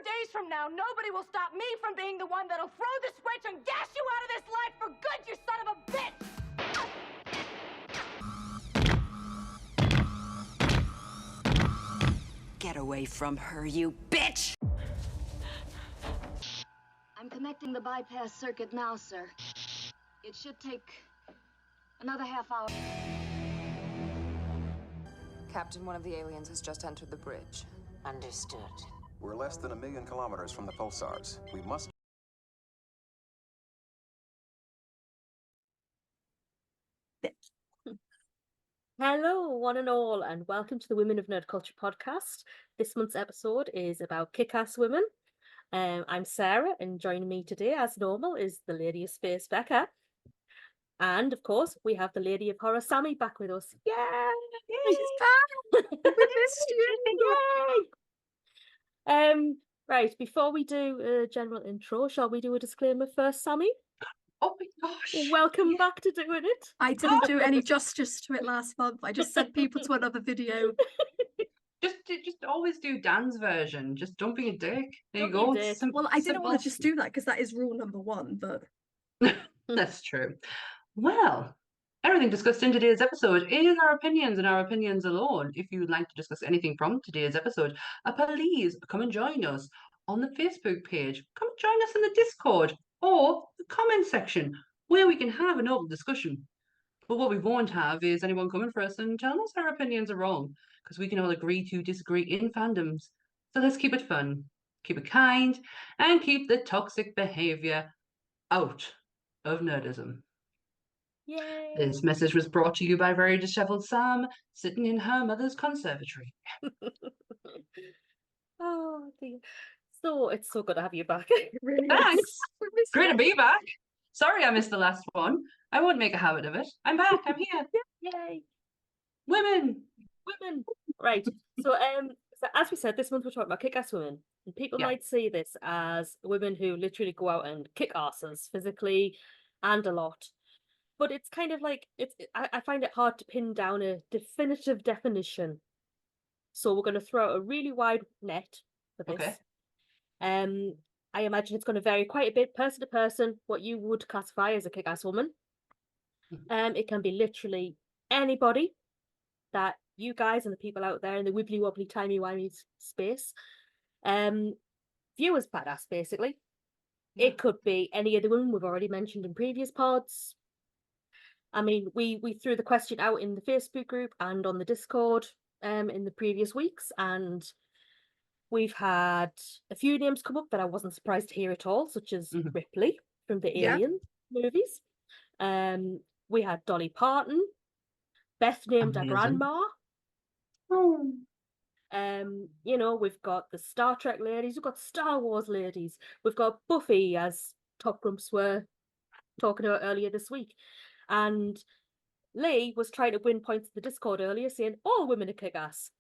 days from now, nobody will stop me from being the one that'll throw the switch and gas you out of this life for good, you son of a bitch! Get away from her, you bitch! I'm connecting the bypass circuit now, sir. It should take another half hour. Captain, one of the aliens has just entered the bridge. Understood. We're less than 1 million kilometers from the pulsars. We must... Hello, one and all, and welcome to the Women of Nerd Culture podcast. This month's episode is about kick-ass women. I'm Sarah, and joining me today, as normal, is the Lady of Space, Becca. And, of course, we have the Lady of Horror, Sammi, back with us. Yay! She's back! We missed you! Yay! Right, before we do a general intro, shall we do a disclaimer first, Sammi? Oh my gosh. Welcome back to doing it. I didn't do any justice to it last month. I just sent people to another video. Just always do Dan's version. Just don't be a dick. There you Don't go. be a dick. Well, I didn't want to just do that because that is rule number one, but That's true. Well, everything discussed in today's episode is our opinions and our opinions alone. If you would like to discuss anything from today's episode, please come and join us on the Facebook page. Come and join us in the Discord or the comment section where we can have an open discussion. But what we won't have is anyone coming for us and telling us our opinions are wrong, because we can all agree to disagree in fandoms. So let's keep it fun, keep it kind, and keep the toxic behaviour out of nerdism. Yay! This message was brought to you by very dishevelled Sam, sitting in her mother's conservatory. Oh, dear. So it's so good to have you back. really Thanks. is. Great to be back. Sorry I missed the last one. I won't make a habit of it. I'm back. I'm here. Yay! Women. Right. So as we said, this month we're talking about kick-ass women. And people Yeah. might see this as women who literally go out and kick asses physically and a lot. But it's kind of like I find it hard to pin down a definitive definition. So we're going to throw out a really wide net for this. Okay. I imagine it's going to vary quite a bit, person to person, what you would classify as a kick-ass woman. It can be literally anybody that you guys and the people out there in the wibbly wobbly timey wimey space view as badass, basically. Yeah. It could be any of the women we've already mentioned in previous pods. I mean, we threw the question out in the Facebook group and on the Discord in the previous weeks, and we've had a few names come up that I wasn't surprised to hear at all, such as Ripley from the Yeah. Alien movies. We had Dolly Parton, Beth named her Amazing. grandma. Oh. You know, we've got the Star Trek ladies, we've got Star Wars ladies, we've got Buffy, as Top Grumps were talking about earlier this week. And Lee was trying to win points in the Discord earlier, saying all women are kick-ass.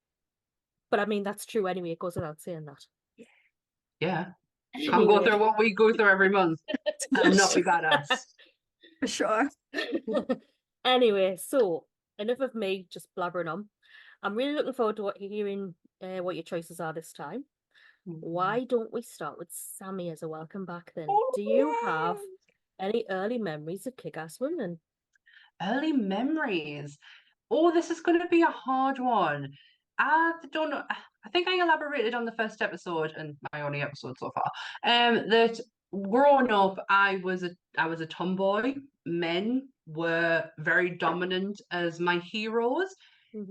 But I mean, that's true anyway, it goes without saying that. Yeah. Can't go through what we go through every month and not be badass. For sure. Anyway, so enough of me just blabbering on. I'm really looking forward to hearing what your choices are this time. Why don't we start with Sammi as a welcome back then? Oh, Do you yay. have any early memories of kick-ass women? Early memories. Oh, this is going to be a hard one. I don't know. I think I elaborated on the first episode and my only episode so far. That growing up, I was a tomboy. Men were very dominant as my heroes.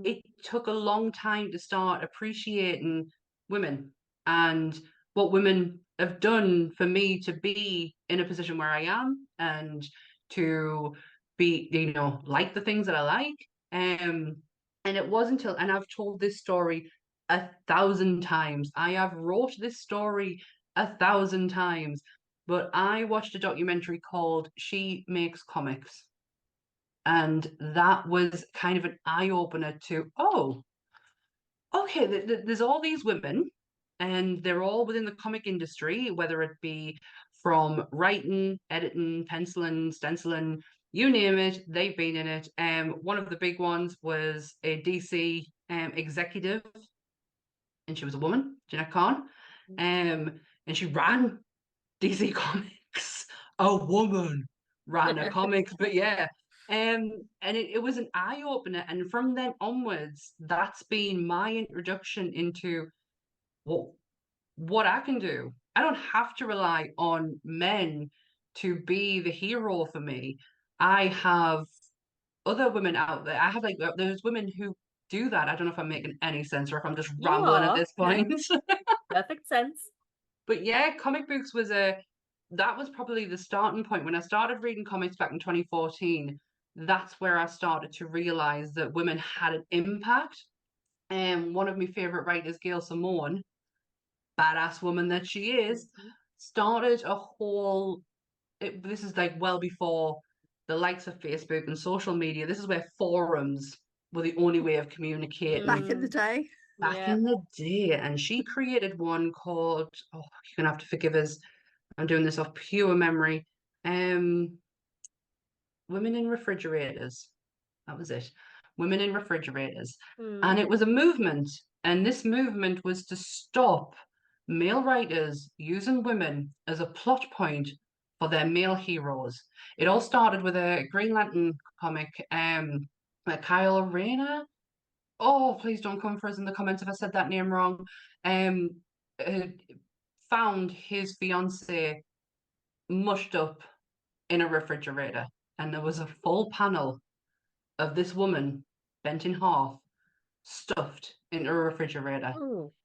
It took a long time to start appreciating women and what women have done for me to be in a position where I am and to be, like the things that I like. And it wasn't until, and I've told this story 1,000 times. I have wrote this story 1,000 times, but I watched a documentary called She Makes Comics. And that was kind of an eye-opener to, oh, okay, there's all these women and they're all within the comic industry, whether it be from writing, editing, penciling, stenciling, you name it, they've been in it. One of the big ones was a DC executive, and she was a woman, Jeanette Kahn. And she ran DC Comics. A woman ran a comics, but yeah. And it was an eye opener, and from then onwards, that's been my introduction into what I can do. I don't have to rely on men to be the hero for me. I have other women out there. I have like there's women who do that. I don't know if I'm making any sense or if I'm just You rambling at are. this point. Perfect sense. But yeah, comic books that was probably the starting point. When I started reading comics back in 2014, that's where I started to realize that women had an impact. And one of my favorite writers, Gail Simone, badass woman that she is, started a whole this is like well before the likes of Facebook and social media. This is where forums were the only way of communicating Back in the day. back in the day. And she created one called, oh, you're gonna have to forgive us. I'm doing this off pure memory. Women in Refrigerators. That was it. Women in Refrigerators. And it was a movement. And this movement was to stop male writers using women as a plot point for their male heroes. It all started with a Green Lantern comic, Kyle Rayner. Oh, please don't come for us in the comments if I said that name wrong. Um, uh, Found his fiance mushed up in a refrigerator, and there was a full panel of this woman bent in half, stuffed into a refrigerator.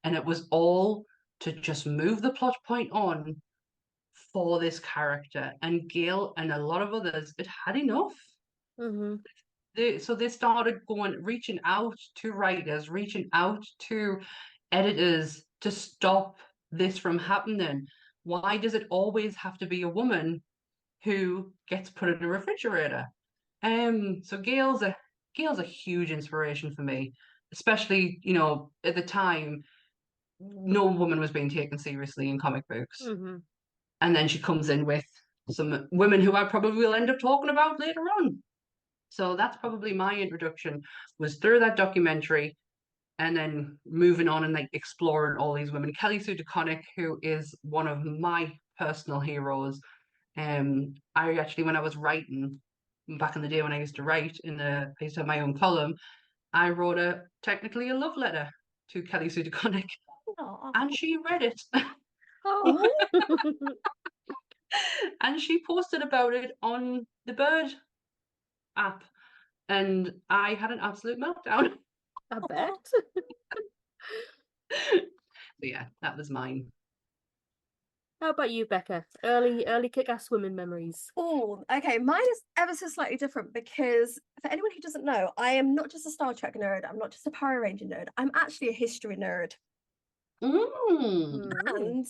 And it was all to just move the plot point on for this character. And Gail and a lot of others had had enough. So they started reaching out to writers, reaching out to editors to stop this from happening. Why does it always have to be a woman who gets put in a refrigerator? So Gail's a huge inspiration for me, especially, at the time, no woman was being taken seriously in comic books. And then she comes in with some women who I probably will end up talking about later on. So that's probably my introduction, was through that documentary and then moving on and like exploring all these women. Kelly Sue DeConnick, who is one of my personal heroes. I actually, when I was writing back in the day when I used to write I used to have my own column, I wrote technically a love letter to Kelly Sue DeConnick, and she read it. Oh. And she posted about it on the Bird app, and I had an absolute meltdown. I bet. So yeah, that was mine. How about you, Becca? Early kick-ass women memories. Oh, okay. Mine is ever so slightly different because for anyone who doesn't know, I am not just a Star Trek nerd. I'm not just a Power Ranger nerd. I'm actually a history nerd. And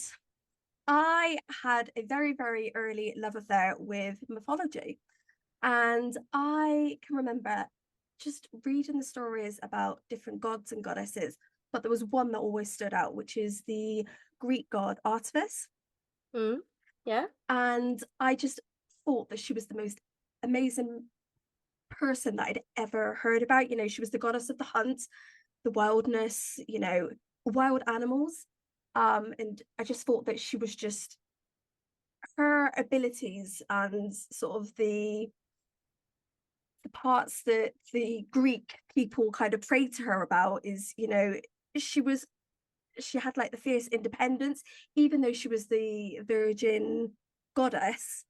I had a very, very early love affair with mythology. And I can remember just reading the stories about different gods and goddesses, but there was one that always stood out, which is the Greek god Artemis. Yeah. And I just thought that she was the most amazing person that I'd ever heard about. She was the goddess of the hunt, the wildness, wild animals. And I just thought that she was just her abilities and sort of the parts that the Greek people kind of prayed to her about is, she had like the fierce independence, even though she was the virgin goddess,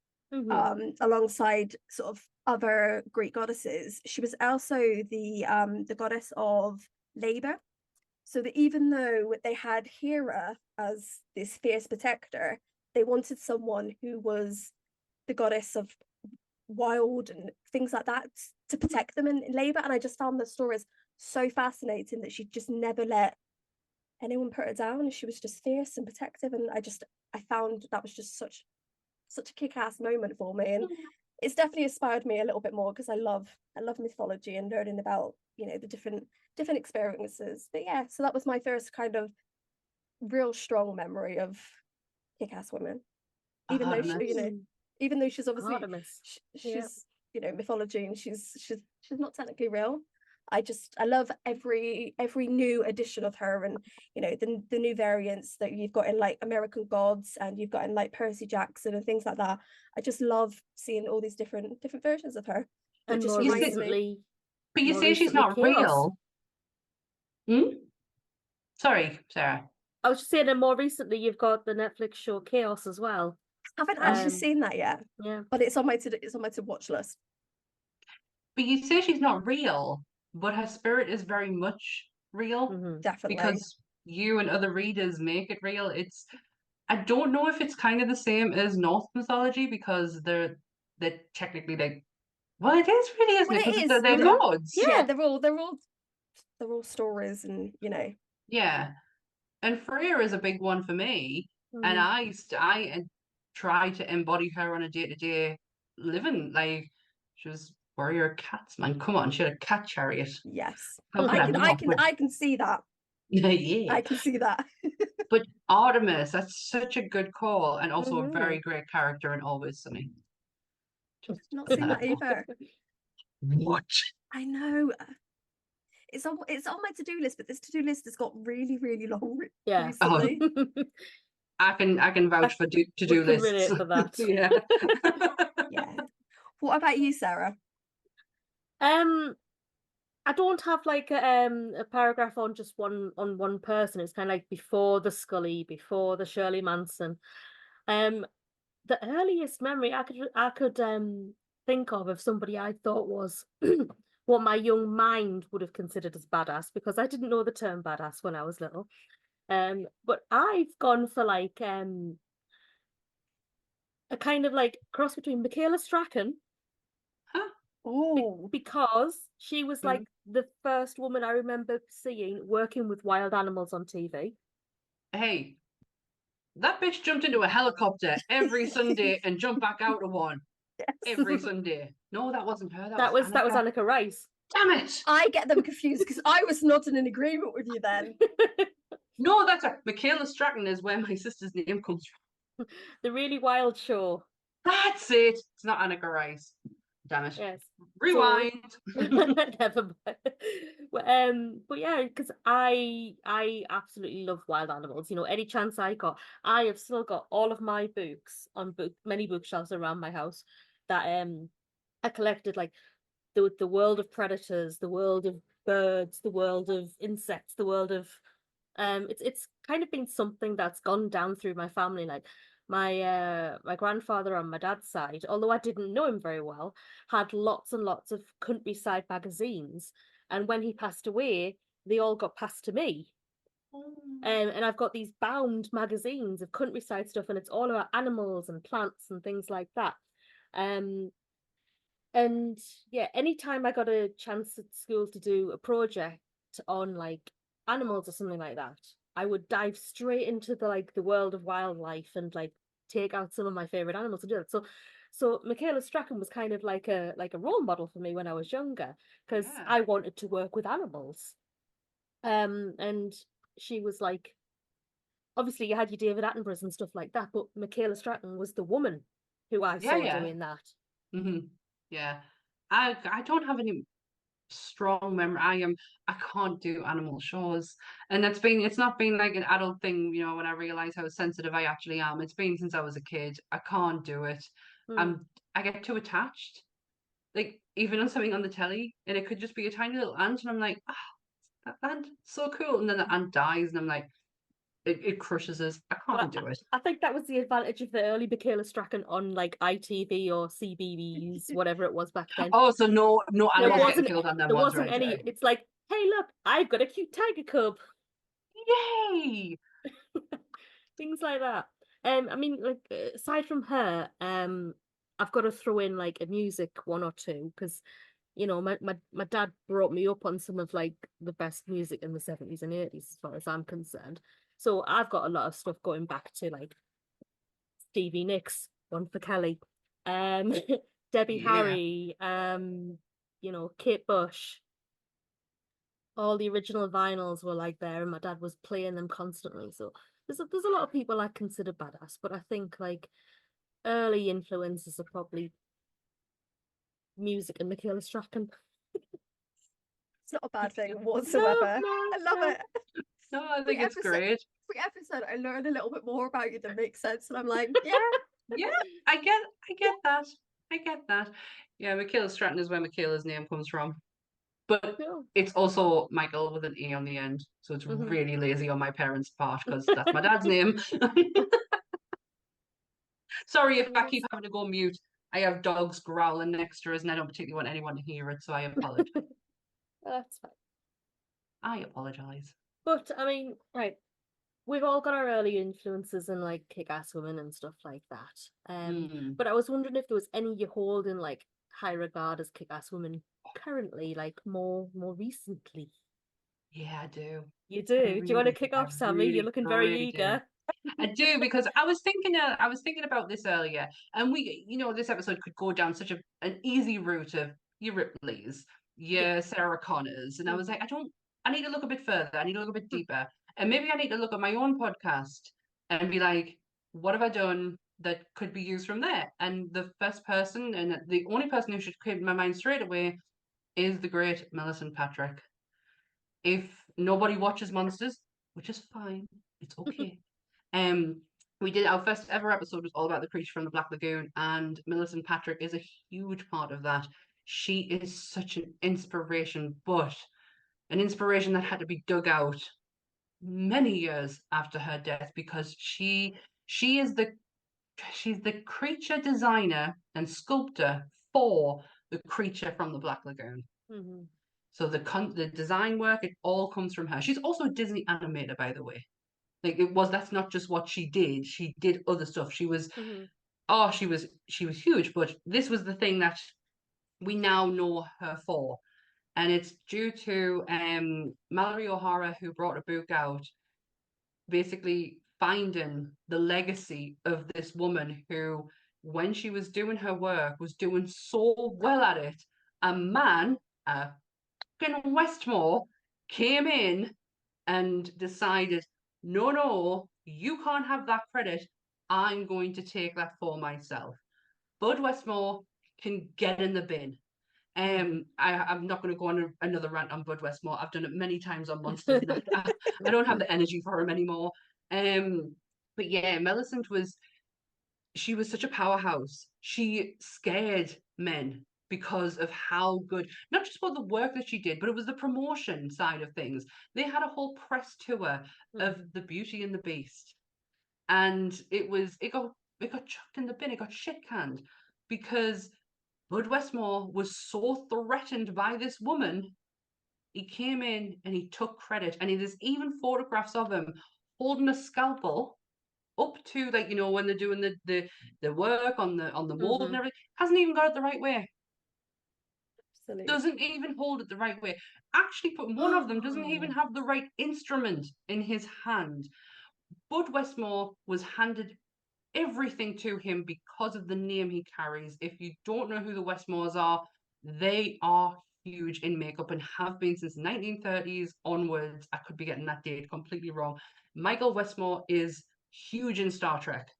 alongside sort of other Greek goddesses. She was also the goddess of labor. So that even though they had Hera as this fierce protector, they wanted someone who was the goddess of wild and things like that to protect them in labor. And I just found the stories so fascinating that she just never let anyone put her down, and she was just fierce and protective. And I found that was just such a kick-ass moment for me, and it's definitely inspired me a little bit more because I love mythology and learning about the different experiences. But yeah, so that was my first kind of real strong memory of kick-ass women, even though she's obviously she's mythology, and she's not technically real. I love every new edition of her, and you know the new variants that you've got in like American Gods and you've got in like Percy Jackson and things like that. I just love seeing all these different versions of her. And And it just more reminds me. recently, But you more say she's recently, not Chaos. real. Hmm? Sorry, Sarah. I was just saying, and more recently, you've got the Netflix show Chaos as well. I haven't actually Um, seen that yet, Yeah. but it's on my to watch list. But you say she's not real, but her spirit is very much real Mhm. Definitely. because you and other readers make it real. I don't know if it's kind of the same as Norse mythology because they're technically like, well, it is really, isn't Well, it? it Because is, they're you know. gods. Yeah, Yeah. they're all stories, and you know. Yeah. And Freya is a big one for me, and Mhm. I try to embody her on a day-to-day living. Like she was warrior cats, man. Come on, she had a cat chariot. Yes, How could I not? But I can see that. yeah. I can see that. But Artemis, that's such a good call, and also a very Mhm. great character in Always Sunny. Just Not putting seen that that either. What? I know. It's on my to-do list, but this to-do list has got really long Yeah. recently. I can vouch for We to-do can lists. relate for that. Yeah. Yeah. What about you, Sarah? I don't have like a paragraph on just one person. It's kind of like before the Scully, before the Shirley Manson. The earliest memory I could think of somebody I thought was what my young mind would have considered as badass, because I didn't know the term badass when I was little. But I've gone for like a kind of like cross between Michaela Strachan, Oh, because she was Mm. like the first woman I remember seeing working with wild animals on TV. Hey, that bitch jumped into a helicopter every Sunday and jumped back out of one every Sunday. No, that wasn't her. That was That was Annika. Annika Rice. Damn it! I get them confused because I was not in agreement with you then. No, that's her. Michaela Stratton is where my sister's name comes from. The Really Wild Show. That's it. It's not Annika Rice. Damn it. Yes. Rewind. Never mind. But yeah, because I absolutely love wild animals. You know, any chance I got, I have still got all of my books on many bookshelves around my house that I collected, like the world of predators, the world of birds, the world of insects, the world of it's kind of been something that's gone down through my family. Like my grandfather on my dad's side, although I didn't know him very well, had lots and lots of countryside magazines, and when he passed away, they all got passed to me. And I've got these bound magazines of countryside stuff, and it's all about animals and plants and things like that. Um, and yeah, anytime I got a chance at school to do a project on like animals or something like that, I would dive straight into the world of wildlife and like take out some of my favorite animals and do that. So Michaela Strachan was kind of like a role model for me when I was younger, because Yeah. I wanted to work with animals. And she was like, obviously you had your David Attenboroughs and stuff like that, but Michaela Strachan was the woman who I saw Yeah. doing that. Mm-hmm. Yeah. I don't have any strong memory. I can't do animal shows. And it's not been like an adult thing, you know, when I realize how sensitive I actually am. It's been since I was a kid. I can't do it. Mm. I get too attached. Like even on something on the telly, and it could just be a tiny little ant, and I'm like, that ant, so cool. And then the ant dies, and I'm like, it crushes us. I can't do it. I think that was the advantage of the early Michaela Strachan on like ITV or CBeebies, whatever it was back then. Oh, so no There animals getting wasn't killed on them there ones, wasn't right? any. It's like, hey, look, I've got a cute tiger cub. Yay! Things like that. I mean, like aside from her, I've got to throw in like a music one or two, because you know my dad brought me up on some of like the best music in the 70s and 80s as far as I'm concerned. So I've got a lot of stuff going back to like Stevie Nicks, One for Kelly, um, Debbie Yeah. Harry, you know, Kate Bush. All the original vinyls were like there, and my dad was playing them constantly. So there's a lot of people I consider badass, but I think like early influences are probably music and Michaela Strachan. It's not a bad thing No, whatsoever. no, I love no. it. No, I think Every it's episode, great. every episode, I learn a little bit more about you that makes sense, and I'm like, yeah, Yeah, I get that. I get that. Yeah, Michaela Stratton is where Michaela's name comes from. But No. it's also Michael with an E on the end. So it's Mhm. really lazy on my parents' part because that's my dad's name. Sorry if I keep having to go mute. I have dogs growling next to us and I don't particularly want anyone to hear it, so I apologize. That's fine. I apologize. But I mean, right, we've all got our early influences in like Kick-Ass Women and stuff like that. But I was wondering if there was any you hold in like high regard as Kick-Ass Women currently, like more recently. Yeah, I do. You do? Do you want to kick I off, Sammy? You're really, looking very really do. eager. I do because I was thinking about this earlier, and this episode could go down such an easy route of your Ripleys, Yeah. your Sarah Connors, and I was like, I need to look a bit further, I need to look a bit Hmm. deeper, and maybe I need to look at my own podcast and be like, what have I done that could be used from there? And the first person, and the only person who should come to my mind straight away is the great Millicent Patrick. If nobody watches Monsters, which is fine, it's okay. We did our first ever episode was all about the creature from the Black Lagoon, and Millicent Patrick is a huge part of that. She is such an inspiration, but an inspiration that had to be dug out many years after her death because she's the creature designer and sculptor for the creature from the Black Lagoon. Mm-hmm. So the design work, it all comes from her. She's also a Disney animator, by the way. That's not just what she did. She did other stuff. She was she was huge, but this was the thing that we now know her for. And it's due to Mallory O'Hara, who brought a book out, basically finding the legacy of this woman who, when she was doing her work, was doing so well at it. A man, Westmore, came in and decided, no, you can't have that credit. I'm going to take that for myself. Bud Westmore can get in the bin. I'm not going to go on another rant on Bud Westmore. I've done it many times on Monsters, and I don't have the energy for him anymore. But yeah, Millicent was such a powerhouse. She scared men because of how good, not just about the work that she did, but it was the promotion side of things. They had a whole press tour of the Beauty and the Beast, and it got chucked in the bin. It got shit canned because Bud Westmore was so threatened by this woman. He came in and he took credit, and there's even photographs of him holding a scalpel up to, like, when they're doing the work on the mold and everything, hasn't even got it the right way. absolutely. Doesn't even hold it the right way. Actually, one of them doesn't even have the right instrument in his hand. Bud Westmore was handed everything to him because of the name he carries. If you don't know who the Westmores are, they are huge in makeup and have been since the 1930s onwards. I could be getting that date completely wrong. Michael Westmore is huge in Star Trek.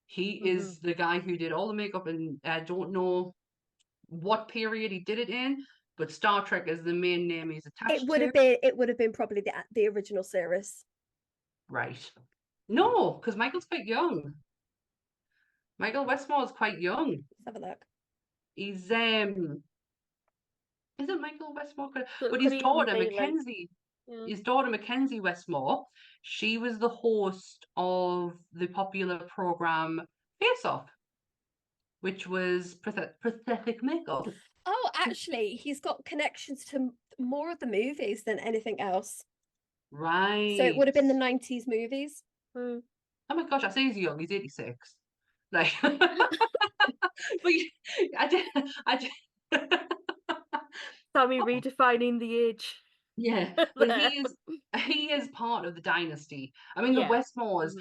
He is the guy who did all the makeup, and I don't know what period he did it in, but Star Trek is the main name he's attached to. It would have been probably the original series. Right. No, because Michael's quite young. Michael Westmore is quite young. Let's have a look. He's isn't Michael Westmore? So but his daughter Mackenzie, his daughter Mackenzie Westmore, she was the host of the popular program Face Off, which was prosthetic makeup. Oh, actually, he's got connections to more of the movies than anything else. Right. So it would have been the 90s movies. Oh my gosh, I say he's young. He's 86. Like, but I did. Sammy redefining the age. Yeah, but he is part of the dynasty. I mean, the Westmores,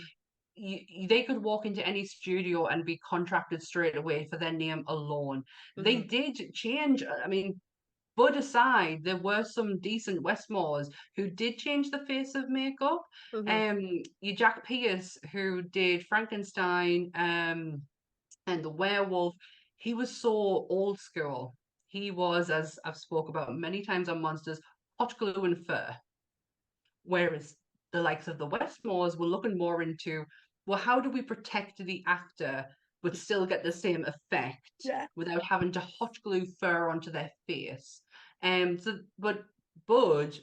they could walk into any studio and be contracted straight away for their name alone. They did change. I mean, Bud aside, there were some decent Westmores who did change the face of makeup. You Jack Pierce, who did Frankenstein, and the werewolf, he was so old school. He was, as I've spoke about many times on Monsters, hot glue and fur. Whereas the likes of the Westmores were looking more into, well, how do we protect the actor but still get the same effect Yeah. without having to hot glue fur onto their face? But Bud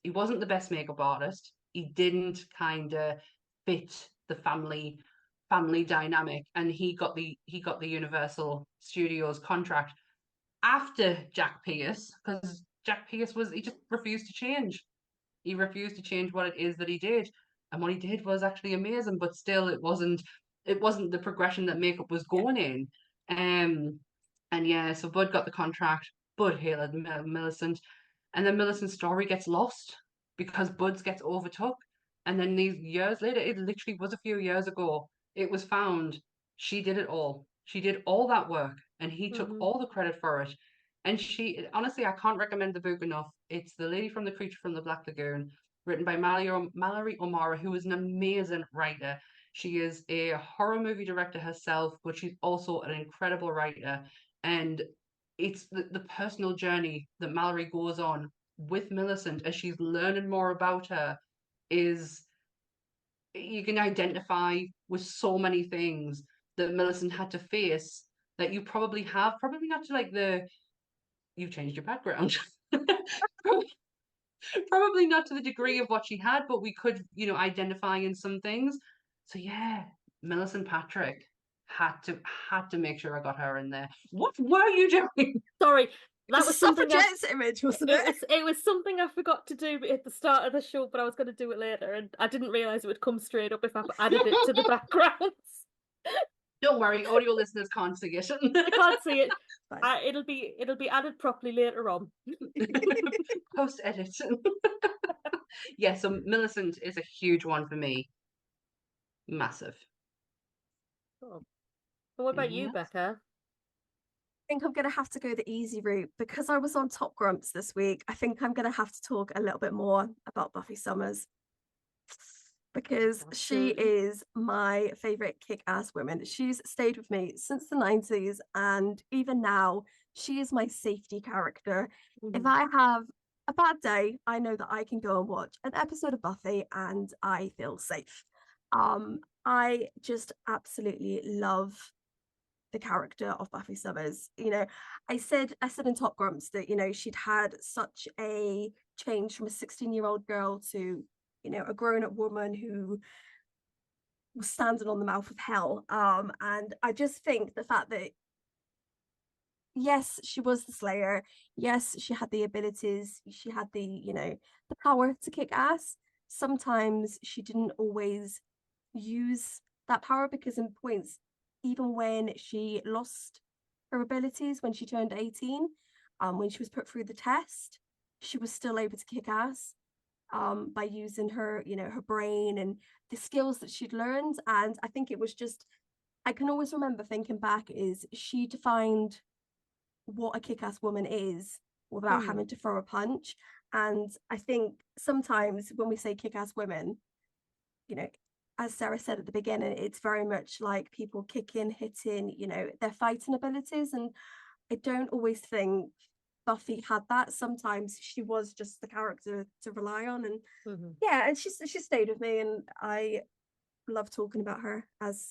he wasn't the best makeup artist. He didn't kind of fit the family dynamic, and he got the Universal Studios contract after Jack Pierce, because Jack Pierce he just refused to change. He refused to change what it is that he did, and what he did was actually amazing. But still, it wasn't the progression that makeup was going in. And yeah, so Bud got the contract. Bud hated Millicent, and then Millicent's story gets lost because Bud's gets overtook. And then these years later, it literally was a few years ago, it was found she did it all. She did all that work, and he took all the credit for it. And she, honestly, I can't recommend the book enough. It's The Lady from the Creature from the Black Lagoon, written by Mallory O'Mara, who is an amazing writer. She is a horror movie director herself, but she's also an incredible writer. And it's the personal journey that Mallory goes on with Millicent as she's learning more about her is, you can identify with so many things that Millicent had to face that you probably not to like you've changed your background. Probably not to the degree of what she had, but we could, identify in some things. So yeah, Millicent Patrick had to make sure I got her in there. What were you doing? Sorry, that was something suffragettes image, wasn't it? It was something I forgot to do at the start of the show, but I was going to do it later, and I didn't realise it would come straight up if I added it to the background. Don't worry, audio listeners can't see it. I can't see it. It'll be added properly later on. Post edit. Yeah, so Millicent is a huge one for me. Massive. Oh. But what about you, Becca? I think I'm going to have to go the easy route because I was on Top Grumps this week. I think I'm going to have to talk a little bit more about Buffy Summers because she is my favorite kick-ass woman. She's stayed with me since the 90s, and even now she is my safety character. If I have a bad day, I know that I can go and watch an episode of Buffy and I feel safe. I just absolutely love the character of Buffy Summers. I said in Top Grumps that, she'd had such a change from a 16-year-old girl to, a grown-up woman who was standing on the mouth of hell. And I just think the fact that, yes, she was the Slayer. Yes, she had the abilities. She had the power to kick ass. Sometimes she didn't always use that power because in points, even when she lost her abilities when she turned 18, when she was put through the test, she was still able to kick ass by using her, her brain and the skills that she'd learned. And I think it was just, I can always remember thinking back, is she defined what a kick-ass woman is without having to throw a punch. And I think sometimes when we say kick-ass women, as Sarah said at the beginning, it's very much like people kicking, hitting, their fighting abilities. And I don't always think Buffy had that. Sometimes she was just the character to rely on. And yeah, and she stayed with me, and I love talking about her, as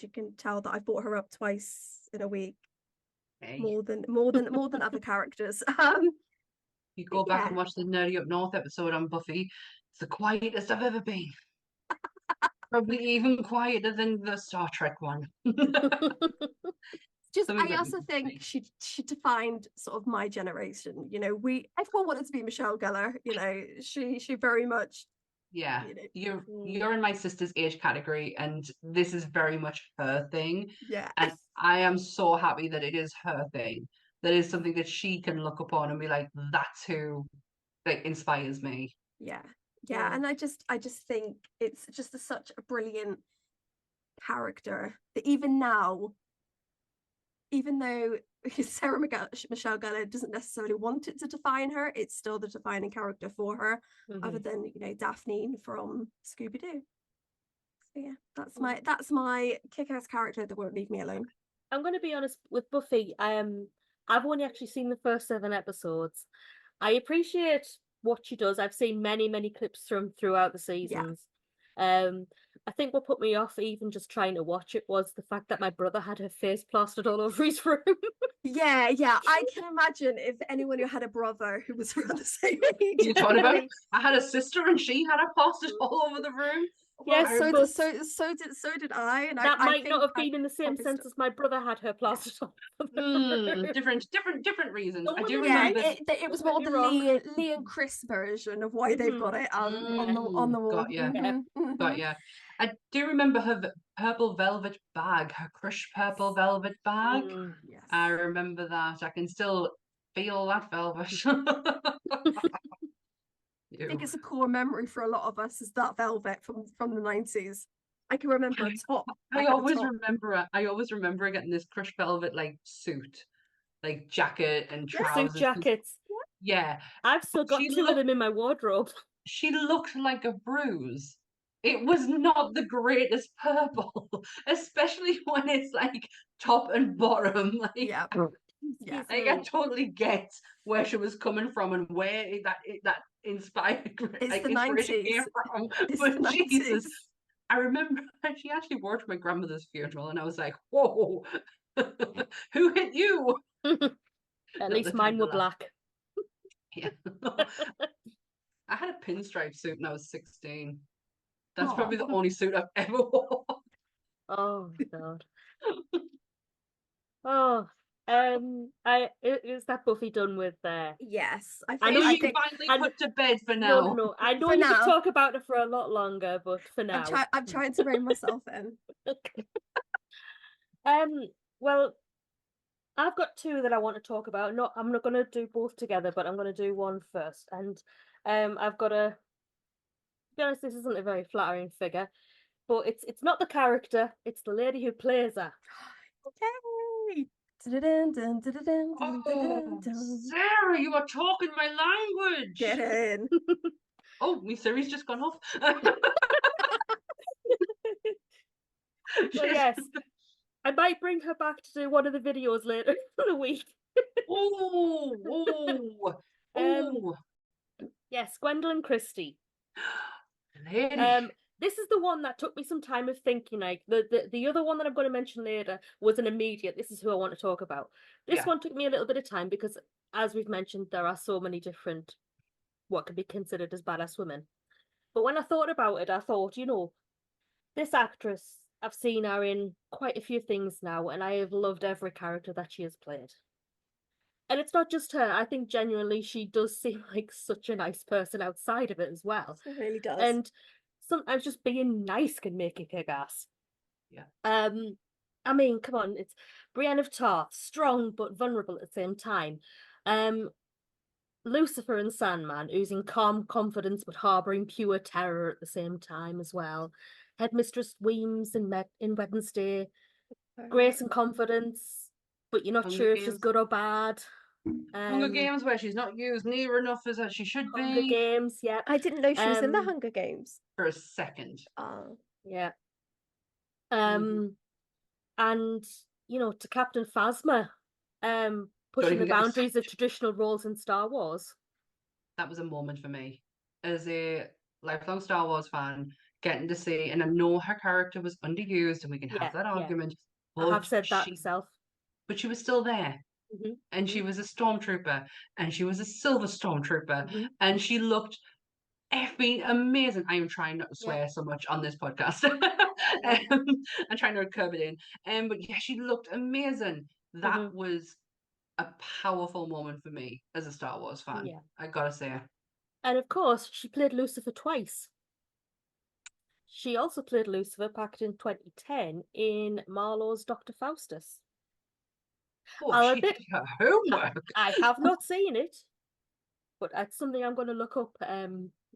you can tell that I brought her up twice in a week. Hey. More than other characters. You go back and watch the Nerdy Up North episode on Buffy, it's the quietest I've ever been. Probably even quieter than the Star Trek one. I also think she defined sort of my generation. Everyone wanted to be Michelle Gellar. She very much. Yeah, you're in my sister's age category, and this is very much her thing. Yeah, and I am so happy that it is her thing. That is something that she can look upon and be like, that's who inspires me. Yeah, and I just think it's just such a brilliant character that even now, even though Sarah Michelle Gellar doesn't necessarily want it to define her, it's still the defining character for her, other than Daphne from Scooby-Doo. So yeah, that's my kick-ass character that won't leave me alone. I'm going to be honest with Buffy. I've only actually seen the first 7 episodes, I appreciate what she does. I've seen many clips throughout the seasons. I think what put me off even just trying to watch it was the fact that my brother had her face plastered all over his room. Yeah, I can imagine if anyone who had a brother who was around the same age. You talking about it? I had a sister and she had a plastered all over the room. Well, Yes, so but did I, and that I might think not have I been in the same probably sense still. as my brother had her plastered all over the room. Different reasons. Don't I get do me Yeah, remember. it was Don't more get the me wrong. Lee and Chris version of why they've got it on the wall. Got ya. Yeah. Got ya. I do remember her purple velvet bag, her crushed purple velvet bag. Yes. I remember that. I can still feel that velvet. I think it's a core memory for a lot of us is that velvet from the 90s. I can remember a top. I had a always top. remember getting this crushed velvet like suit, like jacket and Suit trousers. jackets. Yeah, I've still got two of them in my wardrobe. she looked like a bruise. It was not the greatest purple, especially when it's like top and bottom. Like, Yeah. like I totally get where she was coming from and where that inspired It's like the inspiration 90s. came from. It's But the Jesus, 90s. I remember she actually worked my grandmother's funeral, and I was like, "Whoa, who hit you?" At Not the least time mine to were laugh. black. Yeah. I had a pinstripe suit when I was 16. That's Aw. probably the only suit I've ever worn. Oh God. Oh, is that Buffy done with there? Yes, I know Who you you could. finally I, put to bed for no, now. no. I know For you could now. talk about it for a lot longer, but for now. I'm trying to rein myself in. Well, I've got two that I want to talk about. No, I'm not going to do both together, but I'm going to do one first. And I've got to be honest, this isn't a very flattering figure, but it's not the character, it's the lady who plays her. Okay. Oh, Sarah, you are talking my language. Get in. Oh, my Siri's just gone off. Well, yes, I might bring her back to do one of the videos later in the week. Oh. Yes, Gwendolyn Christie. Lady. This is the one that took me some time of thinking. Like the other one that I'm going to mention later was an immediate. This is who I want to talk about. This one took me a little bit of time because, as we've mentioned, there are so many different what could be considered as badass women. But when I thought about it, I thought, this actress, I've seen her in quite a few things now, and I have loved every character that she has played. And it's not just her. I think genuinely she does seem like such a nice person outside of it as well. It really does. And sometimes just being nice can make you kick ass. Yeah. I mean, come on, it's Brienne of Tarth, strong but vulnerable at the same time. Lucifer and Sandman, oozing calm confidence but harbouring pure terror at the same time as well. Headmistress Weems in Wednesday, grace and confidence, but you're not Hunger sure if Games. she's good or bad. Hunger Games, where she's not used near enough as she should Hunger be. Games, yeah. I didn't know she was in the Hunger Games. For a second. Yeah. And to Captain Phasma, pushing the boundaries of traditional roles in Star Wars. That was a moment for me as a lifelong Star Wars fan, getting to see, and I know her character was underused, and we can have that argument. I have said that myself. But she was still there. And she was a stormtrooper, and she was a silver stormtrooper, and she looked effing amazing. I am trying not to swear so much on this podcast. I'm trying to curb it in. But yeah, she looked amazing. That was a powerful moment for me as a Star Wars fan. Yeah. I gotta say. And of course, she played Lucifer twice. She also played Lucifer back in 2010 in Marlowe's Dr. Faustus. Oh, she did her homework. I have not seen it, but that's something I'm going to look up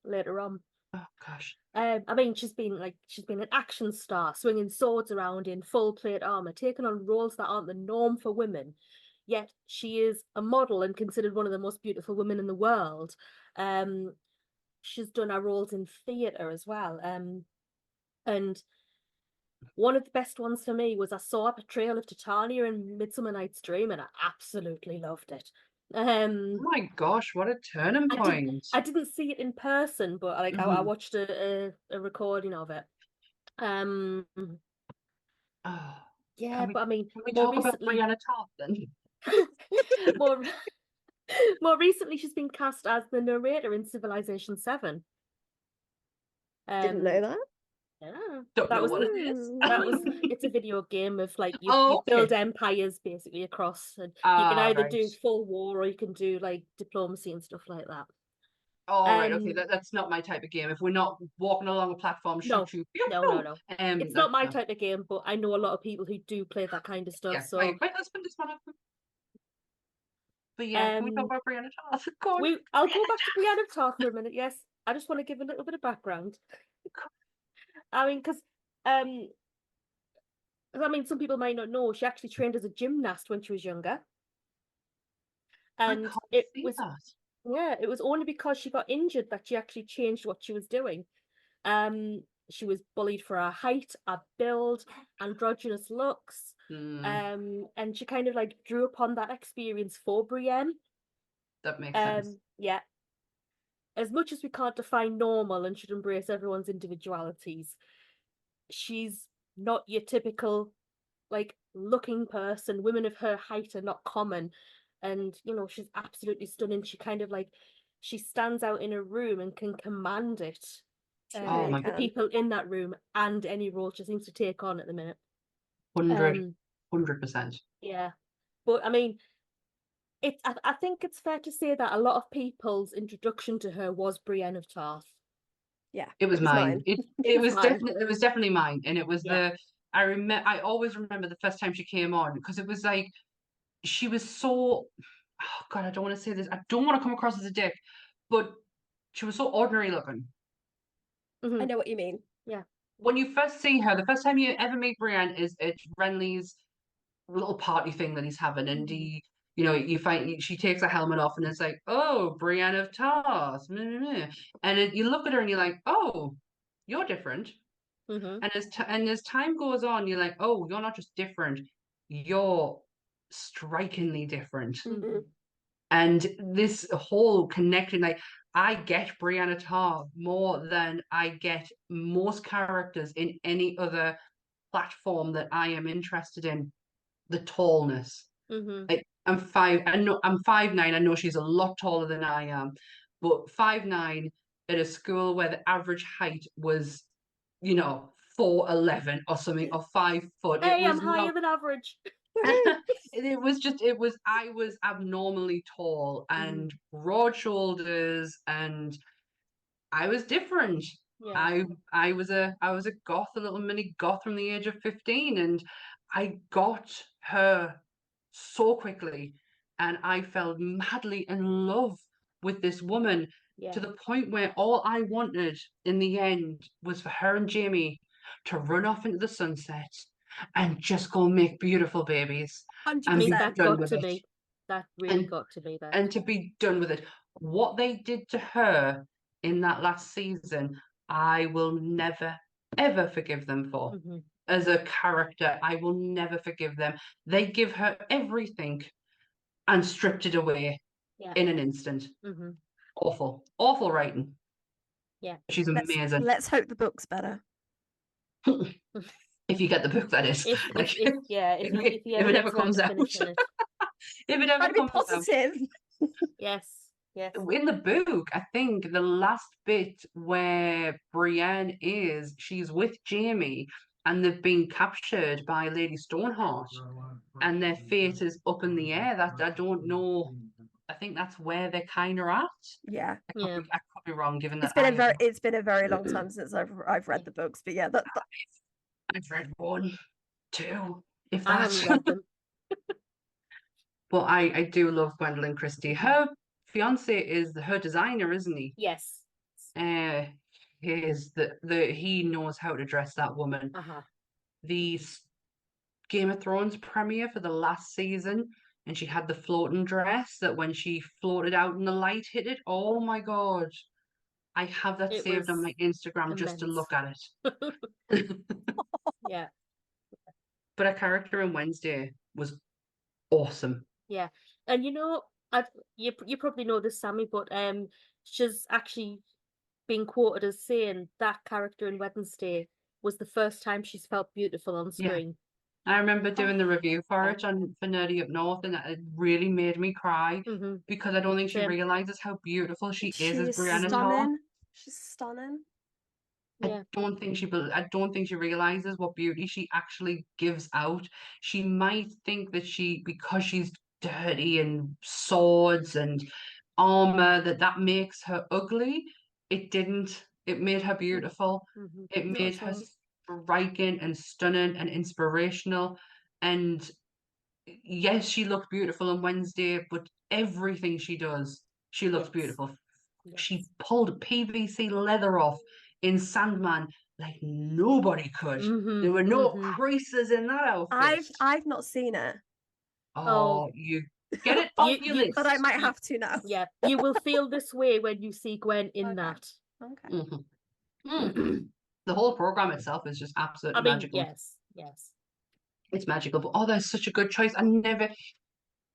later on. Oh gosh. I mean, she's been an action star, swinging swords around in full plate armor, taking on roles that aren't the norm for women. Yet she is a model and considered one of the most beautiful women in the world. She's done her roles in theatre as well. And one of the best ones for me was I saw a portrayal of Titania in Midsummer Night's Dream, and I absolutely loved it. Um, Oh my gosh, what a turning point. I didn't see it in person, but like I Mhm. watched a recording of it. Um, Oh, yeah, but I mean, can we more talk about recently, Brianna Tarth then? more more recently, she's been cast as the narrator in Civilization 7. Didn't know Um, that. yeah, Don't that know was what it is. it's a video game of like you Oh, build okay. empires basically across, and you can Ah, either right. do full war or you can do like diplomacy and stuff like that. All right, okay. Um, That's not my type of game. If we're not walking along a platform, shoot, no, shoot, no. It's not that's my no. type of game, but I know a lot of people who do play that kind of stuff. Yeah, my, So, my husband is one of them. But yeah, can we talk um, about Brianna Tarth? Go on. I'll go back to Brienne of Tarth for a minute. Yes, I just want to give a little bit of background. I mean, because um, some people might not know she actually trained as a gymnast when she was younger, I and can't it see was that. yeah, it was only because she got injured that she actually changed what she was doing. Um, she was bullied for her height, her build, androgynous looks. Hmm, And she kind of like drew upon that experience for Brienne. that makes sense. Yeah. As much as we can't define normal and should embrace everyone's individualities, she's not your typical like looking person. Women of her height are not common. And she's absolutely stunning. She kind of like she stands out in a room and can command it. She Oh really my The can. people in that room and any role she seems to take on at the minute. 100, Um, 100%. yeah. But I mean, I think it's fair to say that a lot of people's introduction to her was Brienne of Tarth. Yeah, It was it was mine. mine. It was mine. It was definitely mine, and it was Yeah. I always remember the first time she came on because it was like she was so, oh God, I don't want to say this. I don't want to come across as a dick, but she was so ordinary looking. I Mhm. know what you mean. Yeah. When you first see her, the first time you ever meet Brienne is at Renly's little party thing that he's having, and Mhm. you find she takes her helmet off, and it's like, oh, Brienne of Tarth, meh, meh, meh. And you look at her, and you're like, oh, you're different. Mhm. And as time goes on, you're like, oh, you're not just different, you're strikingly different. Mhm. And this whole connection, like I get Brianna Tarr more than I get most characters in any other platform that I am interested in. The tallness. Mhm. Like I'm 5'9". I know she's a lot taller than I am, but 5'9" at a school where the average height was, 4'11" or something, or 5 foot. It Hey, I'm was higher not. than average. I was abnormally tall Mhm. and broad shoulders, and I was different. Yeah. I was a goth, a little mini goth from the age of 15, and I got her so quickly, and I fell madly in love with this woman to Yeah. the point where all I wanted in the end was for her and Jamie to run off into the sunset and just go make beautiful babies I and mean, be 100%. that done got with to it. me. That really And got to me. That. and to be done with it. What they did to her in that last season, I will never, ever forgive them for. Mhm. As a character, I will never forgive them. They give her everything and stripped it away Yeah. in an instant. Mhm. Awful, awful writing. Yeah. She's Let's amazing. let's hope the book's better. If you get the book, that is. If Like, if yeah if he if ever it ever gets around comes to out, finishing it. if it Try ever to be comes out. positive. Yes. Yes. In the book, I think the last bit where Brienne is, she's with Jamie and they've been captured by Lady Stoneheart and their fate is up in the air. That I don't know. I think that's where they're kind of at. Yeah. Yeah. I could be wrong, given It's that been a very it's been a very long time since I've read Yeah. the books, but yeah, that I've read one, two, if I that. haven't read them. But I do love Gwendolyn Christie. Her fiance is her designer, isn't he? Yes. Uh, he knows how to dress that woman. Uh-huh. The Game of Thrones premiere for the last season, and she had the floating dress that when she floated out and the light hit it, oh my God. I have that It saved on was my Instagram just to immense. look at it. Yeah. But her character in Wednesday was awesome. Yeah. And You probably know this, Sammy, but she's actually been quoted as saying that character in Wednesday was the first time she's felt beautiful on Yeah. screen. I remember Oh, doing the review for Yeah. it for Nerdy Up North, and it really made me cry because I don't think she Same. realizes how beautiful she is as she's Brianna Tarr. stunning. She's stunning. Yeah. I don't think she realizes what beauty she actually gives out. She might think that because she's dirty and swords and armor, that makes her ugly. It didn't. It made her beautiful. It Not made at her all. striking and stunning and inspirational. And yes, she looked beautiful on Wednesday, but everything she does, she looks Yes. beautiful. She Yes. pulled PVC leather off in Sandman like nobody could. There were no creases in that outfit. I've not seen it, Oh, you get it off your list. but I might have to now. Yeah, you will feel this way when you see Gwen in Okay. that. Okay. The whole program itself is just absolutely magical. Yes. It's magical, but that's such a good choice. I never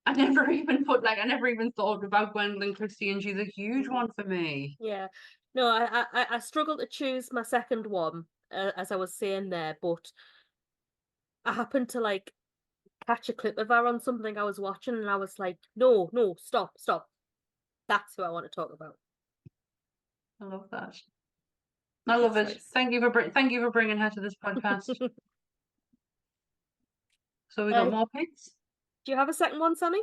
I never even thought about Gwendolyn Christie, and she's a huge one for me. Yeah. No, I struggled to choose my second one, as I was saying there, but I happened to like catch a clip of her on something I was watching, and I was like, no, stop. That's who I want to talk about. I love that. I love it. Choice. Thank you for bringing her to this podcast. So we got more picks. Do you have a second one, Sammy?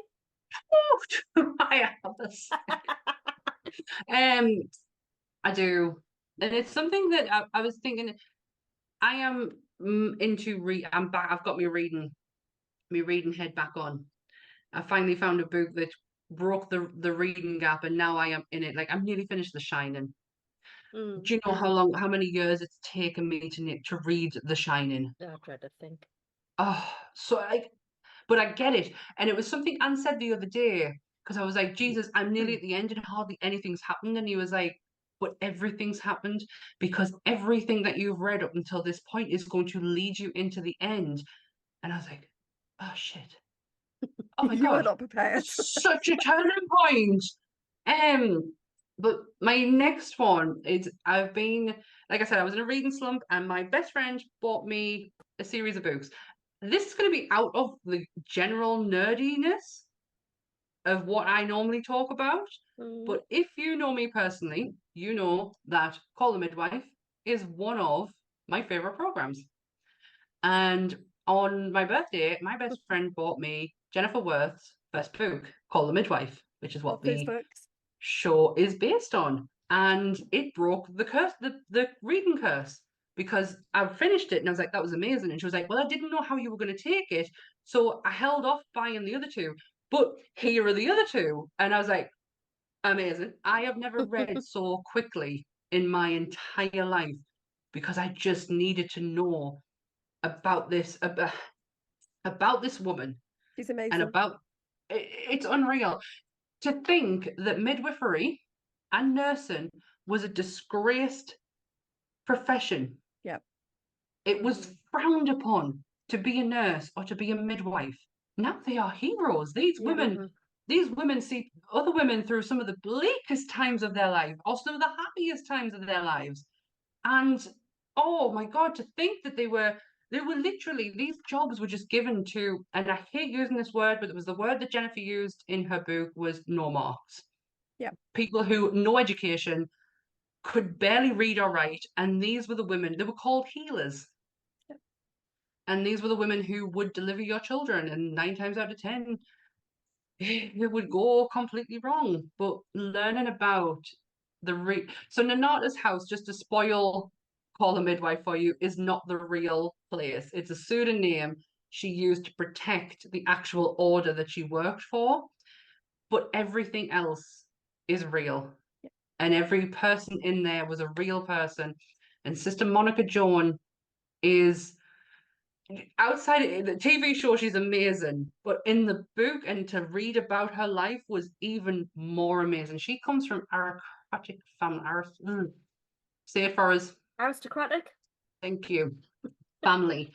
Oh, I have this. I do, and it's something that I was thinking. I am into I'm back. I've got my reading head back on. I finally found a book that broke the reading gap, and now I am in it. Like I'm nearly finished The Shining. Do you know how many years it's taken me to read The Shining? I dread to think. Oh, but I get it. And it was something Anne said the other day, because I was like, Jesus, I'm nearly at the end and hardly anything's happened. And he was like, but everything's happened, because everything that you've read up until this point is going to lead you into the end. And I was like, oh shit. Oh my You are God. not prepared. Such a turning point. But my next one is I've been, like I said, I was in a reading slump, and my best friend bought me a series of books. This is going to be out of the general nerdiness of what I normally talk about. But if you know me personally, you know that Call the Midwife is one of my favorite programs. And on my birthday, my best friend bought me Jennifer Worth's first book, Call the Midwife, which is what those the books. show is based on. And it broke the curse, the reading curse, because I finished it and I was like, that was amazing. And she was like, well, I didn't know how you were going to take it. So I held off buying the other two. But here are the other two. And I was like, amazing. I have never read so quickly in my entire life, because I just needed to know about this woman, She's amazing. and it's unreal to think that midwifery and nursing was a disgraced profession. Yep. It was frowned upon to be a nurse or to be a midwife. Now they are heroes. These women see other women through some of the bleakest times of their life, or some of the happiest times of their lives. And oh my God, to think that they were literally, these jobs were just given to, and I hate using this word, but it was the word that Jennifer used in her book, was no marks. Yeah. People who no education, could barely read or write, and these were the women, they were called healers. Yep. And these were the women who would deliver your children, and 9 times out of 10 it would go completely wrong. But learning about so Nanata's house, just to spoil Call the Midwife for you, is not the real place. It's a pseudonym she used to protect the actual order that she worked for, but everything else is real. Yeah. And every person in there was a real person. And Sister Monica Joan is, outside the TV show, she's amazing, but in the book and to read about her life was even more amazing. She comes from aristocratic family. Say it for us. Aristocratic. Thank you. Family.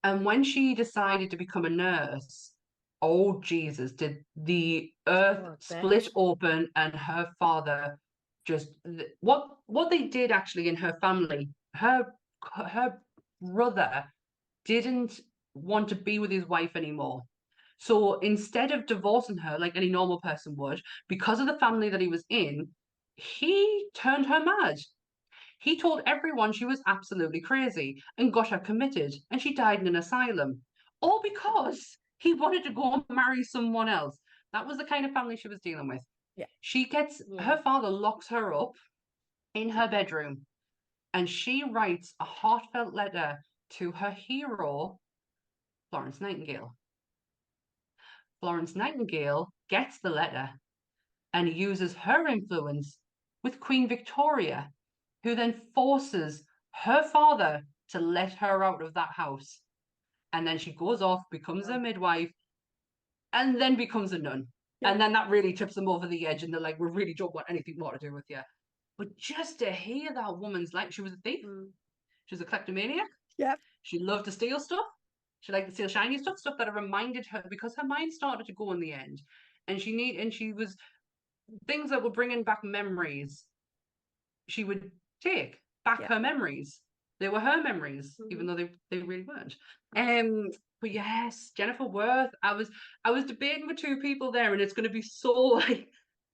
And when she decided to become a nurse, oh Jesus, did the earth split open and her father just what they did actually in her family, her brother didn't want to be with his wife anymore. So instead of divorcing her like any normal person would, because of the family that he was in, he turned her mad. He told everyone she was absolutely crazy and got her committed, and she died in an asylum. All because he wanted to go and marry someone else. That was the kind of family she was dealing with. Yeah. She gets her father locks her up in her bedroom, and she writes a heartfelt letter to her hero, Florence Nightingale. Florence Nightingale gets the letter and uses her influence with Queen Victoria, who then forces her father to let her out of that house. And then she goes off, becomes a midwife, and then becomes a nun. Yeah. And then that really tips them over the edge, and they're like, we really don't want anything more to do with you. But just to hear that woman's life, she was a thief. She was a kleptomaniac. Yep. She loved to steal stuff. She liked to steal shiny stuff that reminded her, because her mind started to go in the end. And she was things that were bringing back memories. She would take back her memories. They were her memories, even though they really weren't. But yes, Jennifer Worth. I was debating with two people there, and it's going to be so like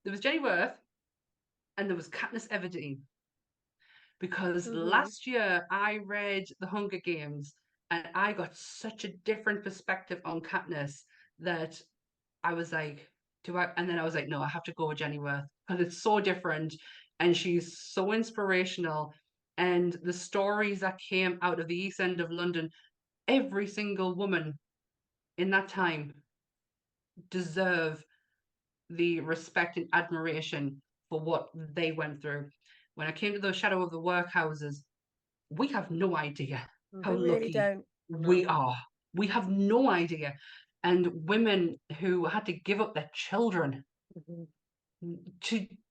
there was Jenny Worth, and there was Katniss Everdeen. Because last year I read The Hunger Games, and I got such a different perspective on Katniss that I was like, and then I was like, no, I have to go with Jenny Worth because it's so different and she's so inspirational. And the stories that came out of the East End of London, every single woman in that time deserve the respect and admiration for what they went through. When I came to the Shadow of the Workhouses, we have no idea how lucky we are. We have no idea. And women who had to give up their children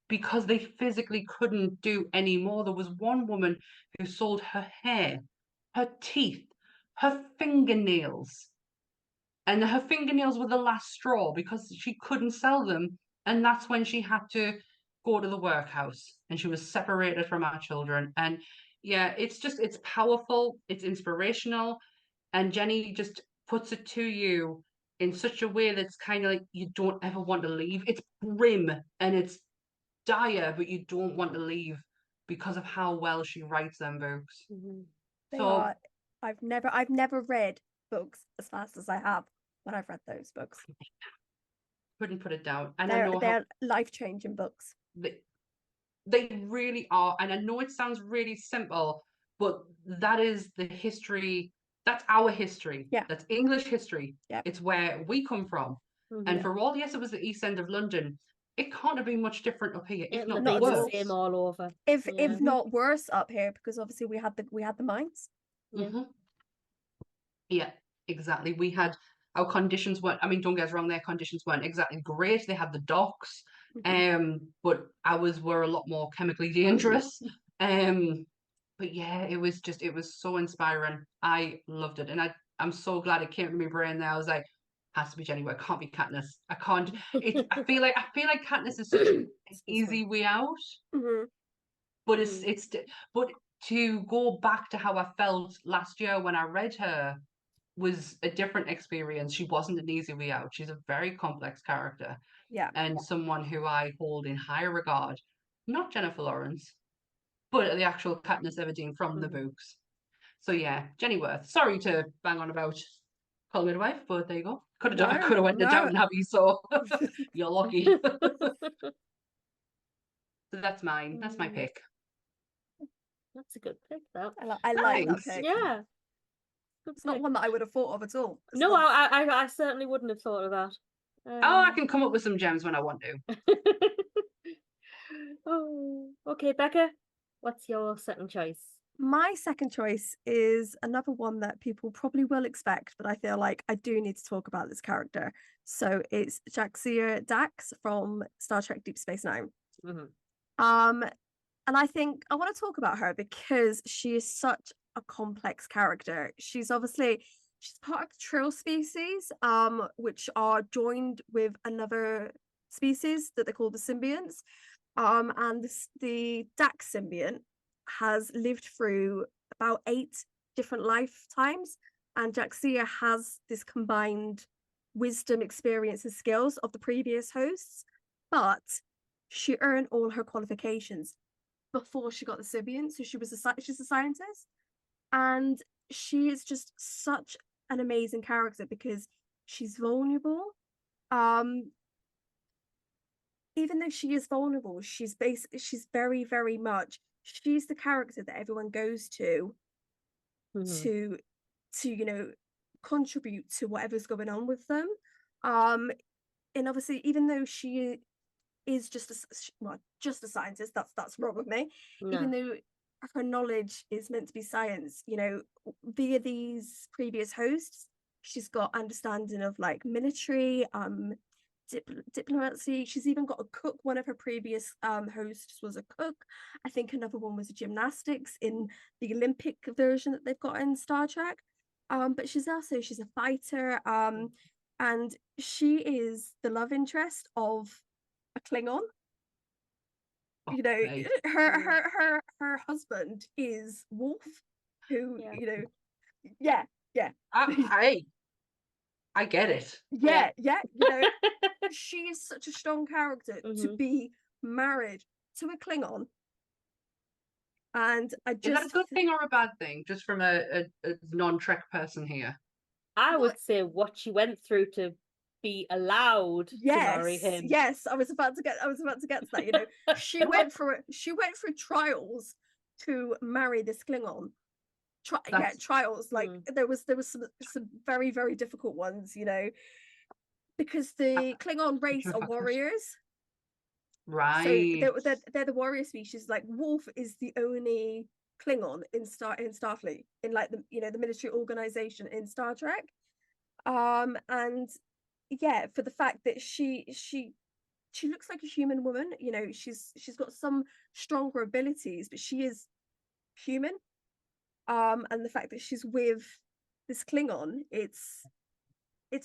because they physically couldn't do any more. There was one woman who sold her hair, her teeth, her fingernails. And her fingernails were the last straw because she couldn't sell them. And that's when she had to go to the workhouse, and she was separated from our children. And yeah, it's powerful, it's inspirational, and Jenny just puts it to you in such a way that's kind of like you don't ever want to leave. It's grim and it's dire, but you don't want to leave because of how well she writes them books. I've never read books as fast as I have when I've read those books. Couldn't put it down. And they're life-changing books. They really are. And I know it sounds really simple, but that is the history. That's our history. Yeah. That's English history. Yeah. It's where we come from. And for all, yes, it was the East End of London. It can't have been much different up here. If not worse. The same all over. If not worse up here, because obviously we had the mines. Yeah, exactly. We had our conditions weren't, I mean, don't get us wrong, their conditions weren't exactly great. They had the docks, but ours were a lot more chemically dangerous. But yeah, it was so inspiring. I loved it. And I'm so glad it came to my brain there. I was like, has to be Jenny Worth, can't be Katniss. I can't. I feel like Katniss is such an easy way out. But but to go back to how I felt last year when I read her was a different experience. She wasn't an easy way out. She's a very complex character. Yeah. And someone who I hold in high regard. Not Jennifer Lawrence, but the actual Katniss Everdeen from the books. So yeah, Jenny Worth. Sorry to bang on about Call Midwife, but there you go. I could have went to Downton Abbey, so you're lucky. So that's mine. That's my pick. That's a good pick, though. I like that pick. Yeah. It's not one that I would have thought of at all. No, I certainly wouldn't have thought of that. I can come up with some gems when I want to. Oh, okay, Becca. What's your second choice? My second choice is another one that people probably will expect, but I feel like I do need to talk about this character. So it's Jadzia Dax from Star Trek Deep Space Nine. And I think I want to talk about her because she is such a complex character. She's she's part of the Trill species, which are joined with another species that they call the symbionts. And the Dax symbiont has lived through about 8 different lifetimes, and Jaxia has this combined wisdom, experience, and skills of the previous hosts, but she earned all her qualifications before she got the symbiont. So she's a scientist, and she is just such an amazing character because she's vulnerable. Even though she is vulnerable, she's very, very much, she's the character that everyone goes to to contribute to whatever's going on with them. And obviously, even though she is just a scientist, that's wrong with me. No. Even though her knowledge is meant to be science, via these previous hosts, she's got understanding of like military, diplomacy. She's even got a cook. One of her previous hosts was a cook. I think another one was gymnastics in the Olympic version that they've got in Star Trek. But she's a fighter, and she is the love interest of a Klingon. Okay. Her husband is Wolf, who yeah. I get it. Yeah. She is such a strong character to be married to a Klingon. And Is that a good thing or a bad thing, just from a non-Trek person here? I would say what she went through to be allowed to marry him. Yes, I was about to get to that. She went through trials to marry this Klingon. Trials. Like there was some very, very difficult ones, because the Klingon race are warriors. Right. So they're the warrior species. Like Worf is the only Klingon in Starfleet, in like the the military organization in Star Trek. And yeah, for the fact that she looks like a human woman, she's got some stronger abilities, but she is human. And the fact that she's with this Klingon, it's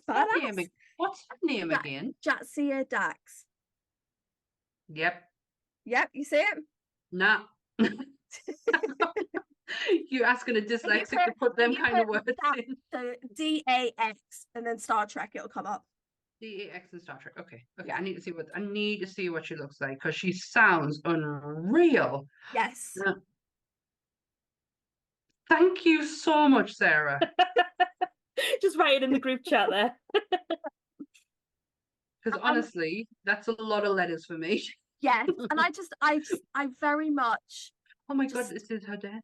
badass. What's her name again? Jadzia Dax. Yep, you see it? Nah. You're asking a dyslexic to put them kind of words in. So DAX and then Star Trek, it'll come up. DAX and Star Trek. Okay. I need to see what she looks like, because she sounds unreal. Yes. Thank you so much, Sarah. Just write it in the group chat there. Because honestly, that's a lot of letters for me. Yes, and I very much. Oh my God, this is her death.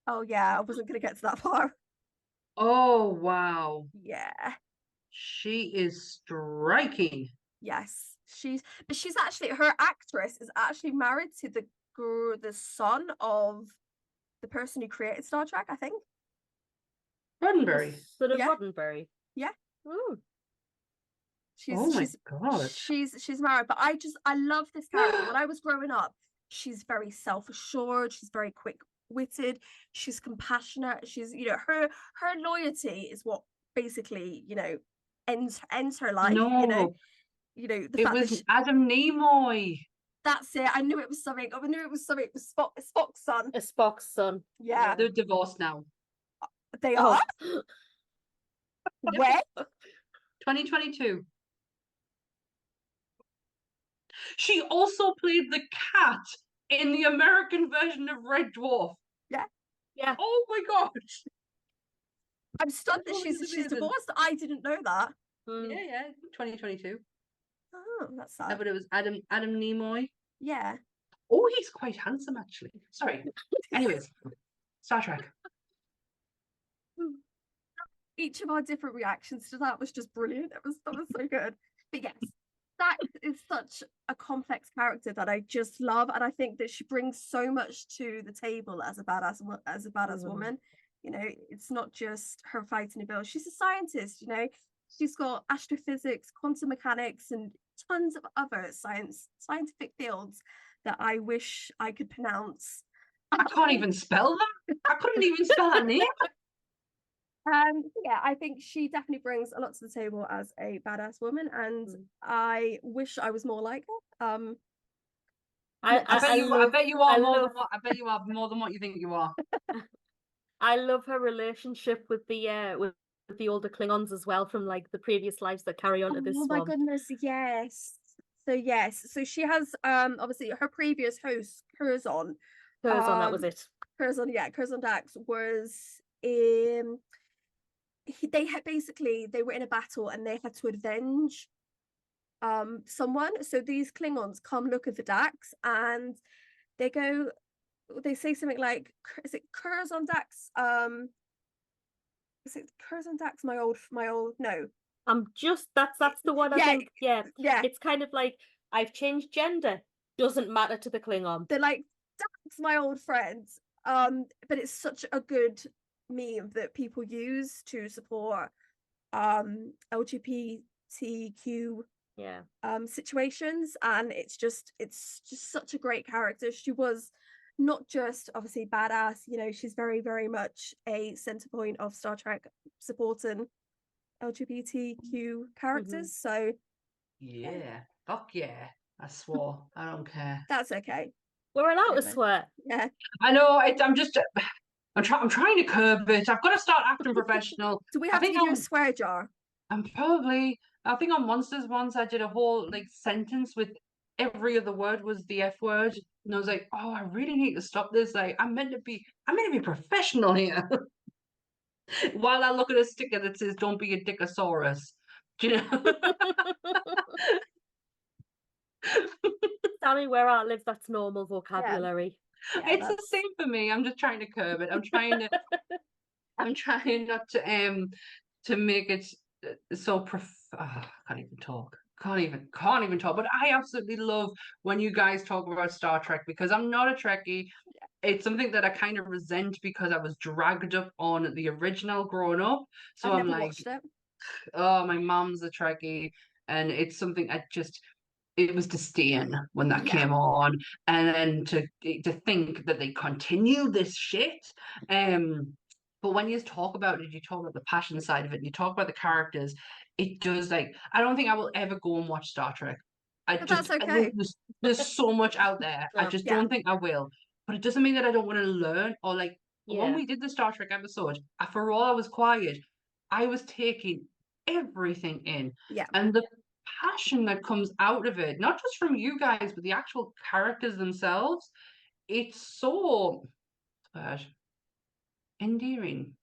Oh yeah, I wasn't gonna get to that far. Oh wow. Yeah. She is striking. Yes, she's actually, her actress is actually married to the son of the person who created Star Trek, I think. Roddenberry. Sort of Roddenberry. Yeah. Ooh. Oh my God. She's married, but I love this character. When I was growing up, she's very self-assured, she's very quick-witted, she's compassionate, she's her loyalty is what basically, ends her life. No. The fact was Adam Nimoy. That's it. I knew it was something. It was Spock's son. A Spock's son. Yeah. They're divorced now. They are? When? 2022. She also played the cat in the American version of Red Dwarf. Yeah. Oh my God. I'm stunned that she's divorced. I didn't know that. Yeah, 2022. Oh, that's sad. But it was Adam Nimoy. Yeah. Oh, he's quite handsome, actually. Sorry. Anyways, Star Trek. Each of our different reactions to that was just brilliant. That was so good. But yes, that is such a complex character that I just love, and I think that she brings so much to the table as a badass woman. It's not just her fighting ability. She's a scientist. She's got astrophysics, quantum mechanics, and tons of other scientific fields that I wish I could pronounce. I can't even spell that. I couldn't even spell her name. Yeah, I think she definitely brings a lot to the table as a badass woman, and I wish I was more like her. I bet you love, are I more love, than what I bet you are more than what you think you are. I love her relationship with the older Klingons as well from like the previous lives that carry on to this Oh my one. goodness, yes. So she has obviously her previous host, Curzon. Curzon, that was it. Curzon Dax was they were in a battle and they had to avenge someone. So these Klingons come looking for Dax and they say something like, is it Curzon Dax? Is it Curzon Dax? My old no. That's the one I Yeah, think. Yeah. yeah. It's kind of like I've changed gender. Doesn't matter to the Klingon. They're like, Dax, my old friend. But it's such a good meme that people use to support LGBTQ situations, and it's just such a great character. She was not just obviously badass, you know, she's very, very much a center point of Star Trek supporting LGBTQ characters. So yeah, fuck yeah, I swore. I don't care. That's okay. We're allowed to swear. Yeah, I know. I'm trying to curb it. I've got to start acting professional. do we I have to think give you a swear jar? I think on Monsters once I did a whole like sentence with every other word was the F word. And I was like, oh, I really need to stop this. Like, I'm meant to be professional here. While I look at a sticker that says, don't be a dickosaurus. Do you know? Sammi, where I live, that's normal vocabulary. Yeah, it's the same for me. I'm just trying to curb it. I'm trying not to make it so I can't even talk. Can't even talk. But I absolutely love when you guys talk about Star Trek because I'm not a Trekkie. It's something that I kind of resent because I was dragged up on the original growing up. So I've I'm never like, watched it. oh, my mom's a Trekkie, and it's something it was disdain when that came on, and then to think that they continue this shit. But when you talk about it, you talk about the passion side of it, and you talk about the characters. It does like I don't think I will ever go and watch Star Trek. But that's okay. There's so much out there. I just don't think I will. But it doesn't mean that I don't want to learn or like when we did the Star Trek episode, for all I was quiet, I was taking everything in. Yeah. And the passion that comes out of it, not just from you guys, but the actual characters themselves, it's so endearing.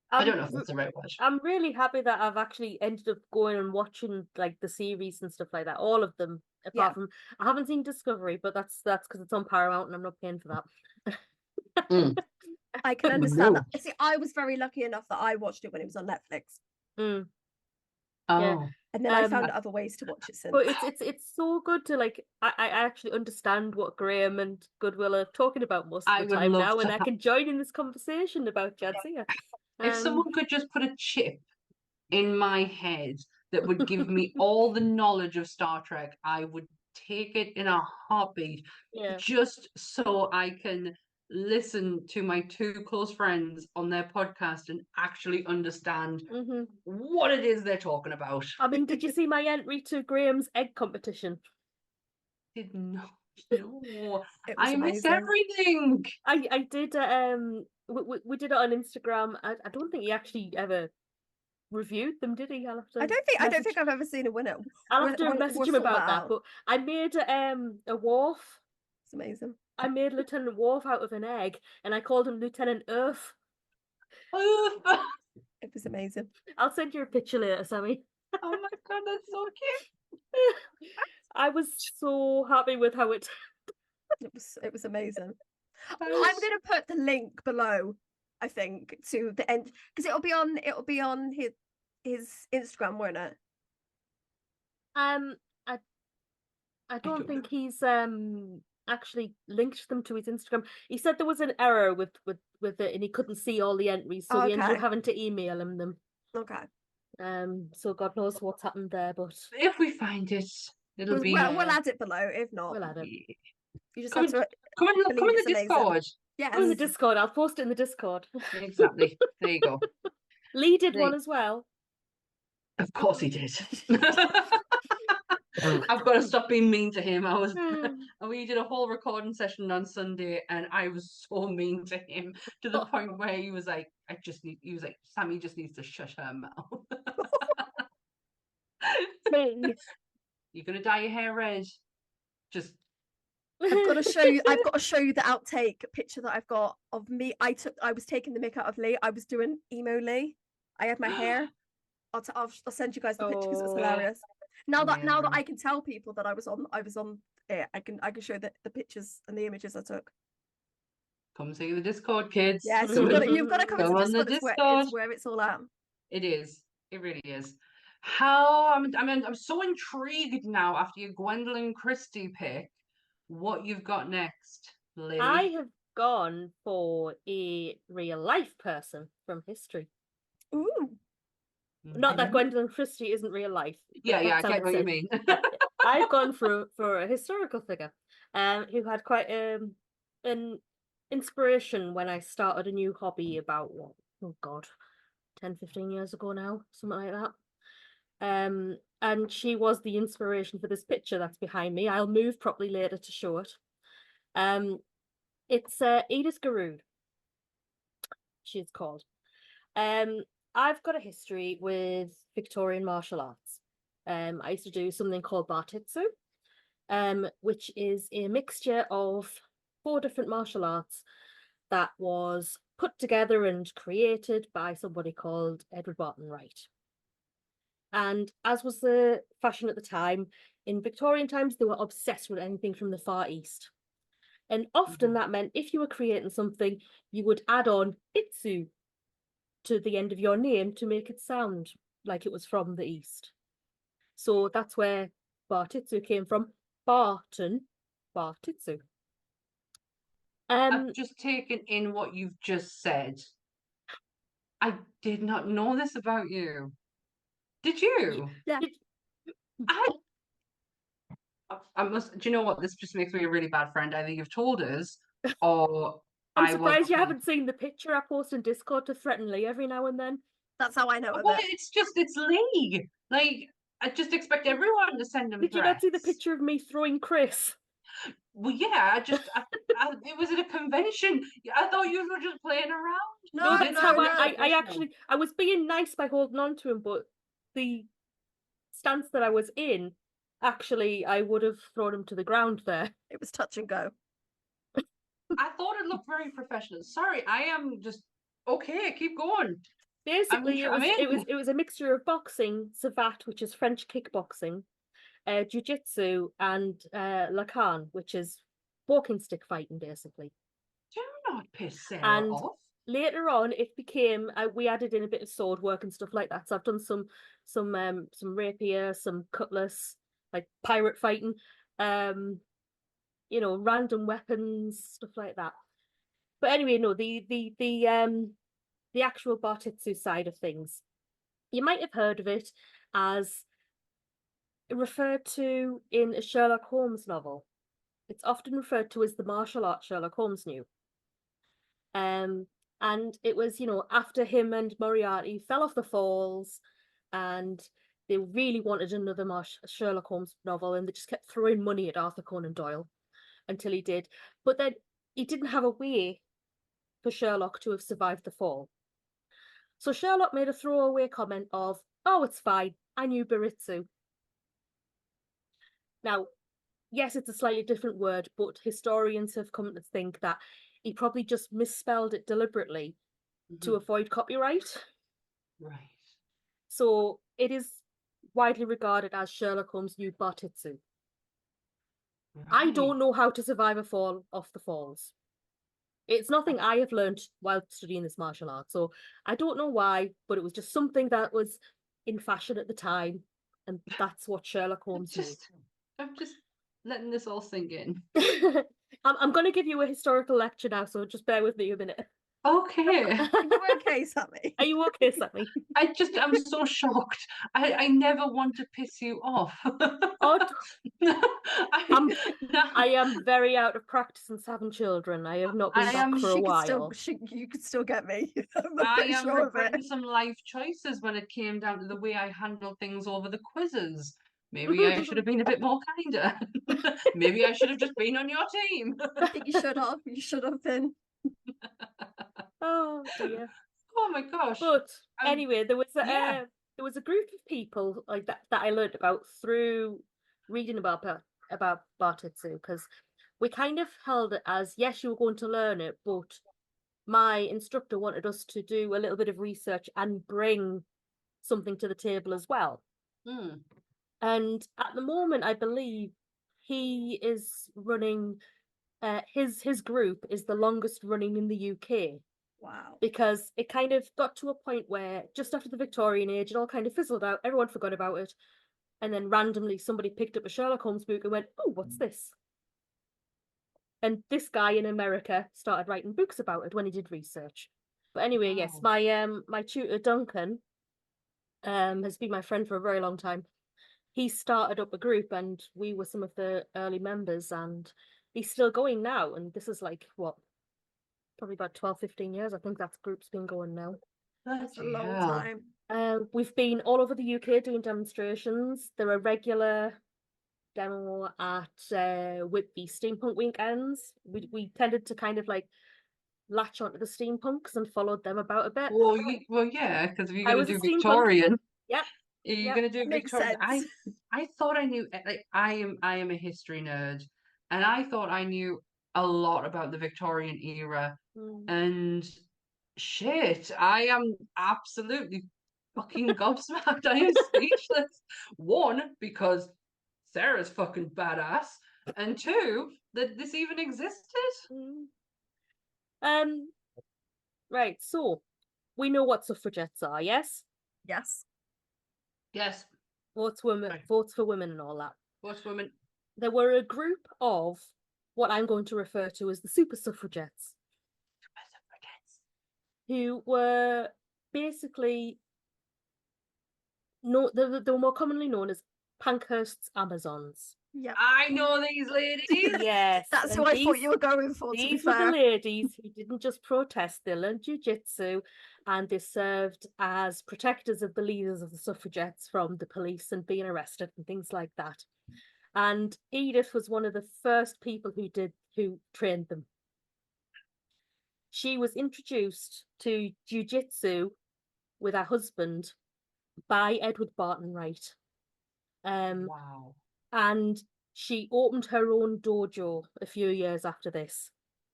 I don't know if that's the right word. I'm really happy that I've actually ended up going and watching like the series and stuff like that, all of them. Apart from I haven't seen Discovery, but that's because it's on Paramount and I'm not paying for that. I can understand that. See, I was very lucky enough that I watched it when it was on Netflix. Oh. And then I found other ways to watch it since. But it's so good to like I actually understand what Graham and Goodwill are talking about most of the time now, and I can join in this conversation about Jadzia. If someone could just put a chip in my head that would give me all the knowledge of Star Trek, I would take it in a heartbeat, just so I can listen to my two close friends on their podcast and actually understand what it is they're talking about. I mean, did you see my entry to Graham's egg competition? Did not. No, I miss everything. I did. We did it on Instagram. I don't think he actually ever reviewed them, did he? I don't think I've ever seen a winner. I'll have to message him about that. But I made a Worf. It's amazing. I made Lieutenant Worf out of an egg, and I called him Lieutenant Earth. It was amazing. I'll send you a picture later, Sammi. Oh my god, that's so cute. I was so happy with how it. It was amazing. I'm gonna put the link below. I think to the end because it'll be on his Instagram, won't it? I don't think he's actually linked them to his Instagram. He said there was an error with it and he couldn't see all the entries, so we ended up having to email him them. Okay. So God knows what's happened there, but if we find it, it'll be. We'll add it below. If not, we'll add it. You just have to come in the Discord. Yes. Come in the Discord. I'll post it in the Discord. Exactly. There you go. Lee did one Like, as well. of course he did. I've got to stop being mean to him. We did a whole recording session on Sunday, and I was so mean to him to the point where he was like, Sammi just needs to shut her mouth. You're gonna dye your hair red. Just I've got to show you the outtake picture that I've got of me. I was taking the mick out of Lee. I was doing emo Lee. I had my hair. I'll send you guys the picture because it was hilarious. Now that I can tell people that I was on it, I can show the pictures and the images I took. come see the Discord, kids. Yes, you've got to come on the Discord. It's where it's all at. It is. It really is. I'm so intrigued now after your Gwendolyn Christie pick. What you've got next, Lee? I have gone for a real life person from history. Ooh. Not that Gwendolyn Christie isn't real life. Yeah, I get what you mean. I've gone for a historical figure who had quite an inspiration when I started a new hobby about 10, 15 years ago now, something like that. And she was the inspiration for this picture that's behind me. I'll move properly later to show it. It's Edith Garood, she's called. I've got a history with Victorian martial arts. I used to do something called Bartitsu, which is a mixture of 4 different martial arts that was put together and created by somebody called Edward Barton Wright. And as was the fashion at the time, in Victorian times, they were obsessed with anything from the Far East. And often that meant if you were creating something, you would add on Itsu to the end of your name to make it sound like it was from the East. So that's where Bartitsu came from. Barton, Bartitsu. I've just taken in what you've just said. I did not know this about you. Did you? Yeah. I must. Do you know what? This just makes me a really bad friend. Either you've told us, or I'm surprised you haven't seen the picture I post in Discord to threaten Lee every now and then. That's how I know of well, it. It's Lee. Like, I just expect everyone to send him. Did you not see the picture of me throwing Chris? Well, yeah. It was at a convention. I thought you were just playing around. No, that's how I was being nice by holding on to him, but the stance that I was in, actually, I would have thrown him to the ground there. It was touch and go. I thought it looked very professional. Sorry, I am just okay. Keep going. Basically, it was a mixture of boxing, savate, which is French kickboxing, jiu-jitsu, and lacan, which is walking stick fighting, basically. Do not piss Sarah off. Later on, it became we added in a bit of sword work and stuff like that. So I've done some rapier, some cutlass, like pirate fighting, random weapons, stuff like that. But anyway, no, the actual Bartitsu side of things, you might have heard of it as referred to in a Sherlock Holmes novel. It's often referred to as the martial art Sherlock Holmes knew. And it was, after him and Moriarty fell off the falls and they really wanted another Sherlock Holmes novel, and they just kept throwing money at Arthur Conan Doyle until he did. But then he didn't have a way for Sherlock to have survived the fall. So Sherlock made a throwaway comment of, "Oh, it's fine, I knew Baritsu." Now, yes, it's a slightly different word, but historians have come to think that he probably just misspelled it deliberately to avoid copyright. Right. So it is widely regarded as Sherlock Holmes knew Bartitsu. Right. I don't know how to survive a fall off the falls. It's nothing I have learned while studying this martial art, so I don't know why, but it was just something that was in fashion at the time, and that's what Sherlock Holmes knew. I'm just letting this all sink in. I'm going to give you a historical lecture now, so just bear with me a minute. Okay. Are you okay, Sammy? Are you okay, Sammy? I'm so shocked. I never want to piss you off. Oh, I, no, I am very out of practice since having children. I have not been I back am- for a while. You could still get me. I'm I pretty am sure of regretting it. some life choices when it came down to the way I handled things over the quizzes. Maybe I should have been a bit more kinder. Maybe I should have just been on your team. I think you should have. You should have been. Oh dear. Oh my gosh. But anyway, yeah. there was a group of people like that I learned about through reading about Bartetsu, because we kind of held it as, yes, you were going to learn it, but my instructor wanted us to do a little bit of research and bring something to the table as well. Mm. And at the moment, I believe he is running his group is the longest running in the UK. Wow. Because it kind of got to a point where just after the Victorian age, it all kind of fizzled out. Everyone forgot about it. And then randomly somebody picked up a Sherlock Holmes book and went, oh, what's this? And this guy in America started writing books about it when he did research. But anyway, yes, Wow. my tutor Duncan has been my friend for a very long time. He started up a group and we were some of the early members, and he's still going now. And this is like, what, probably about 12, 15 years. I think that group's been going now. That's a Bloody long hell. time. We've been all over the UK doing demonstrations. There are regular demo at Whitby Steampunk weekends. We tended to kind of like latch onto the steampunks and followed them about a bit. Well, yeah, because if you're I gonna was a do steampunk. Victorian, Yep. you're Yep. gonna do Makes Victorian. sense. I thought I knew. Like, I am a history nerd, and I thought I knew a lot about the Victorian era. Mm. And shit, I am absolutely fucking gobsmacked. I am speechless. One, because Sarah's fucking badass, and two, that this even existed. Mm. Right, so we know what suffragettes are, yes? Yes. Yes, Votes women, right. votes for women and all that. What's women? There were a group of what I'm going to refer to as the super suffragettes, who were basically they were more commonly known as Pankhurst's Amazons. Yeah. I know these ladies. Yes, That's and who I thought you were going for, to be these were the fair. ladies who didn't just protest, they learned jiu-jitsu, and they served as protectors of the leaders of the suffragettes from the police and being arrested and things like that. And Edith was one of the first people who trained them. She was introduced to jiu-jitsu with her husband by Edward Barton Wright. Wow. And she opened her own dojo a few years after this.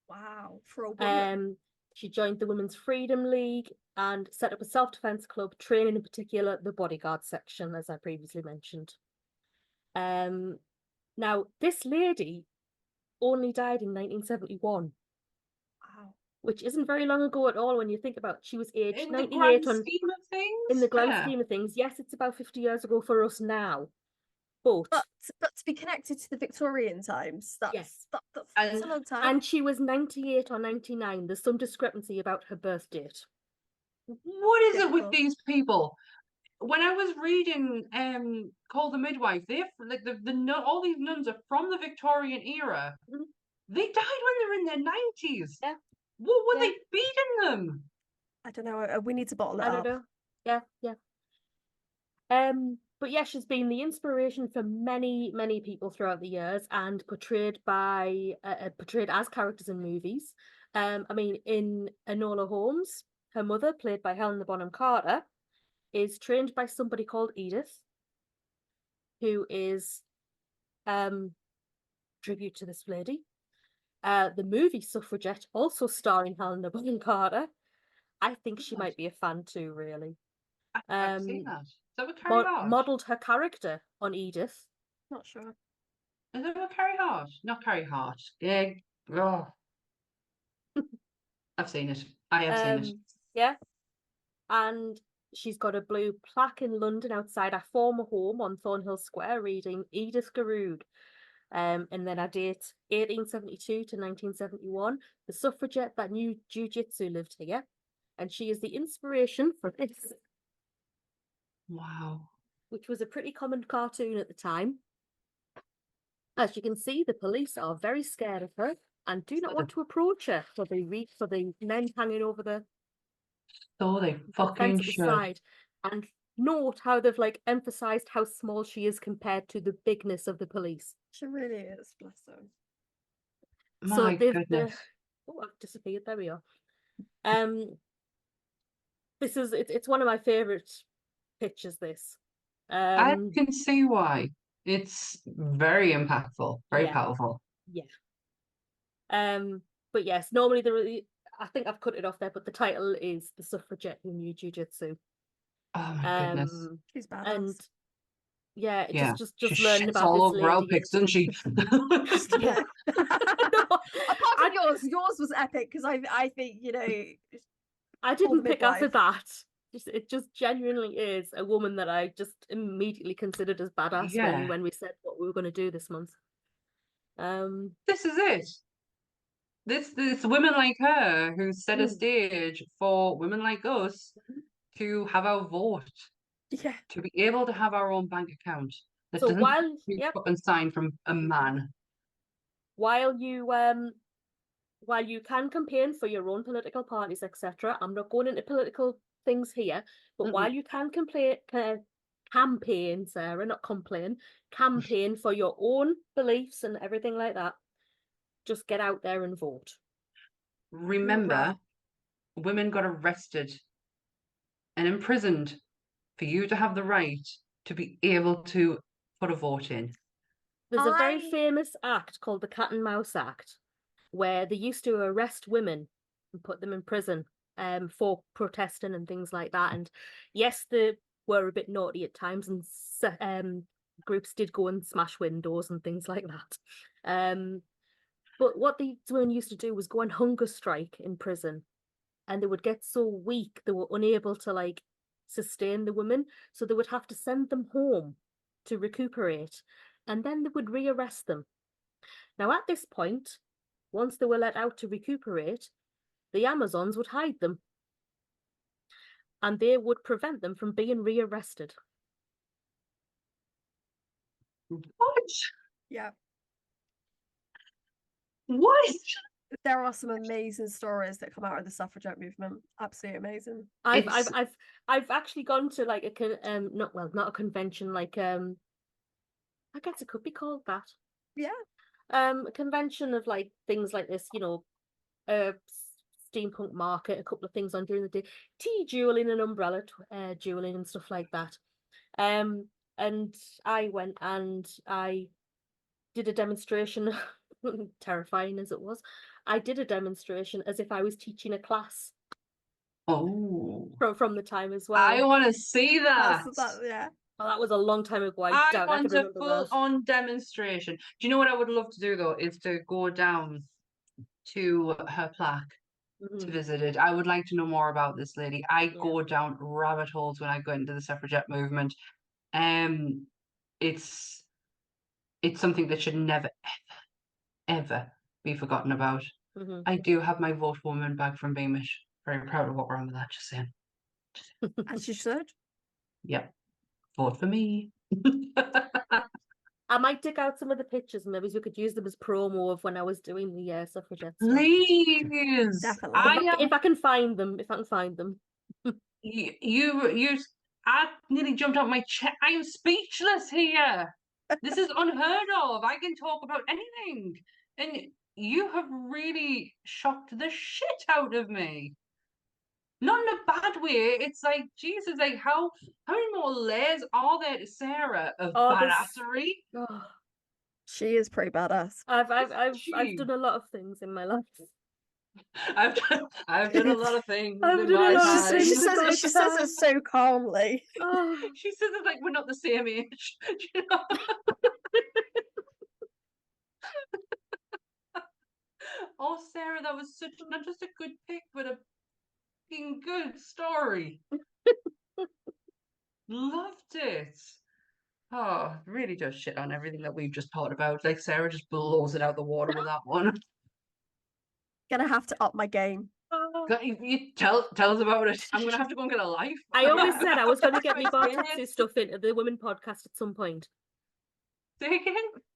Wow, for a woman. She joined the Women's Freedom League and set up a self-defense club, training in particular the bodyguard section, as I previously mentioned. Now, this lady only died in 1971. Wow. Which isn't very long ago at all when you think about it. She was aged In 98 the grand scheme of things? in the grand Yeah. scheme of things. Yes, it's about 50 years ago for us now. But to be connected to the Victorian times, yes, that's a long time. And she was 98 or 99. There's some discrepancy about her birth date. What is it with these people? When I was reading Call the Midwife, they're like all these nuns are from the Victorian era. Mm-hmm. They died when they were in their 90s. Yeah. What were they beating them? I don't know. We need to bottle it I don't up. know. Yeah. But yeah, she's been the inspiration for many, many people throughout the years and portrayed as characters in movies. I mean, in Enola Holmes, her mother, played by Helena Bonham Carter, is trained by somebody called Edith, who is tribute to this lady. The movie Suffragette, also starring Helena Bonham Carter. I think she might be a fan too, really. I've seen that. Is that with Carrie Hart? Modelled her character on Edith. Not sure. Is that with Carrie Hart? Not Carrie Hart. Yeah. Oh. I've seen it. I have seen it. Yeah. And she's got a blue plaque in London outside her former home on Thornhill Square reading Edith Garood. And then I date 1872 to 1971, the suffragette that knew jiu-jitsu lived here, and she is the inspiration for this. Wow. Which was a pretty common cartoon at the time. As you can see, the police are very scared of her and do not want to approach her for the men hanging over the So they fence fucking at the should. side. And note how they've like emphasized how small she is compared to the bigness of the police. She really is, bless her. So My goodness. oh, I've disappeared. There we are. It's one of my favorite pictures. This. I can see why. It's very impactful, very Yeah. powerful. Yeah. But yes, normally I think I've cut it off there, but the title is The Suffragette Who Knew Jiu-Jitsu. Oh my goodness. She's badass. And yeah, Yeah. just She learning shits about all this over our lady. pics, doesn't she? Yeah. Apart from yours was epic because I think, you know, I didn't pick midwife. after that. It just genuinely is a woman that I just immediately considered as badass Yeah. when we said what we were going to do this month. This is it. This women like her who set a stage for women like us to have our vote, Yeah. to be able to have our own bank account that So doesn't have to be yep, fucking signed from a man. while you can campaign for your own political parties, etc., I'm not going into political things here, but while you can campaign, Sarah, not complain, campaign for your own beliefs and everything like that, just get out there and vote. Remember, women got arrested and imprisoned for you to have the right to be able to put a vote in. There's a very famous act called the Cat and Mouse Act, where they used to arrest women and put them in prison for protesting and things like that. And yes, they were a bit naughty at times, and groups did go and smash windows and things like that. But what these women used to do was go on hunger strike in prison, and they would get so weak they were unable to like sustain the women, so they would have to send them home to recuperate, and then they would rearrest them. Now, at this point, once they were let out to recuperate, the Amazons would hide them, and they would prevent them from being rearrested. What? Yeah. What? There are some amazing stories that come out of the suffragette movement. Absolutely amazing. I've actually gone to like not a convention, like I guess it could be called that. Yeah. A convention of like things like this, you know, steampunk market, a couple of things on during the day, tea dueling and umbrella dueling and stuff like that. And I went and I did a demonstration, terrifying as it was. I did a demonstration as if I was teaching a class. Oh. From the time as well. I want to see that. Yeah. Well, that was a long time ago. I want a full-on demonstration. Do you know what I would love to do though? Is to go down to her plaque to visit it. I would like to know more about this lady. I go down rabbit holes when I go into the suffragette movement. It's something that should never, ever be forgotten about. I do have my vote woman bag from Beamish. Very proud of what we're on with that, just saying. As you should. Yep. Vote for me. I might dig out some of the pictures, maybe we could use them as promo of when I was doing the suffragette stuff. Please. Definitely. If I can find them. I nearly jumped out my chair. I am speechless here. This is unheard of. I can talk about anything. And you have really shocked the shit out of me. Not in a bad way. It's like, Jesus, like how many more layers are there to Sarah of badassery? She is pretty badass. I've done a lot of things in my life. I've done a lot of things. She says it so calmly. She says it like we're not the same age. You know? Oh, Sarah, that was not just a good pick, but a fucking good story. Loved it. Oh, really does shit on everything that we've just talked about. Like Sarah just blows it out the water with that one. Gonna have to up my game. You tell us about it. I'm gonna have to go and get a life. I always said I was going to get me Bartetsu Experience. stuff into the women podcast at some point. Say again?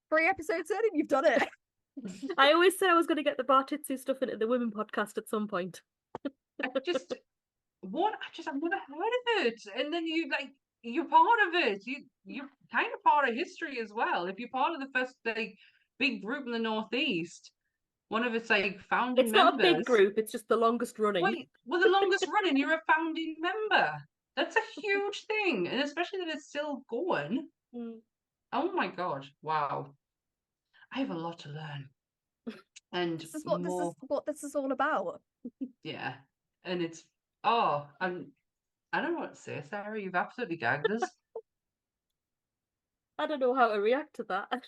3 episodes in and you've done it. I always said I was going to get the Bartetsu stuff into the women podcast at some point. I've never heard of it. And then you're part of it. You're kind of part of history as well. If you're part of the first big group in the Northeast, one of its founding It's members. not a big group, it's just the longest running. Well, the longest running, you're a founding member. That's a huge thing. And especially that it's still going. Mm. Oh my God. Wow. I have a lot to learn. And This is what this is all about. Yeah. And it's I don't know what to say, Sarah. You've absolutely gagged us. I don't know how to react to that.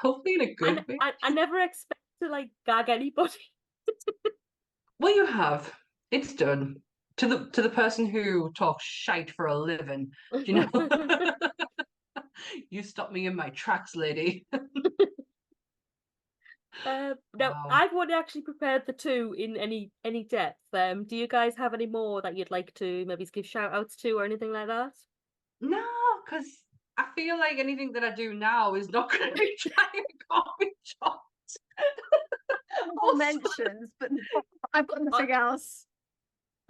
Hopefully in a good way. I never expect to gag anybody. Well, you have. It's done. To the person who talks shite for a living. Do you know? You stopped me in my tracks, lady. Now, Wow. I've already actually prepared the two in any depth. Do you guys have any more that you'd like to maybe give shout outs to or anything like that? No, because I feel like anything that I do now is not going to be trying to copy shots. All mentions, but I've got nothing else.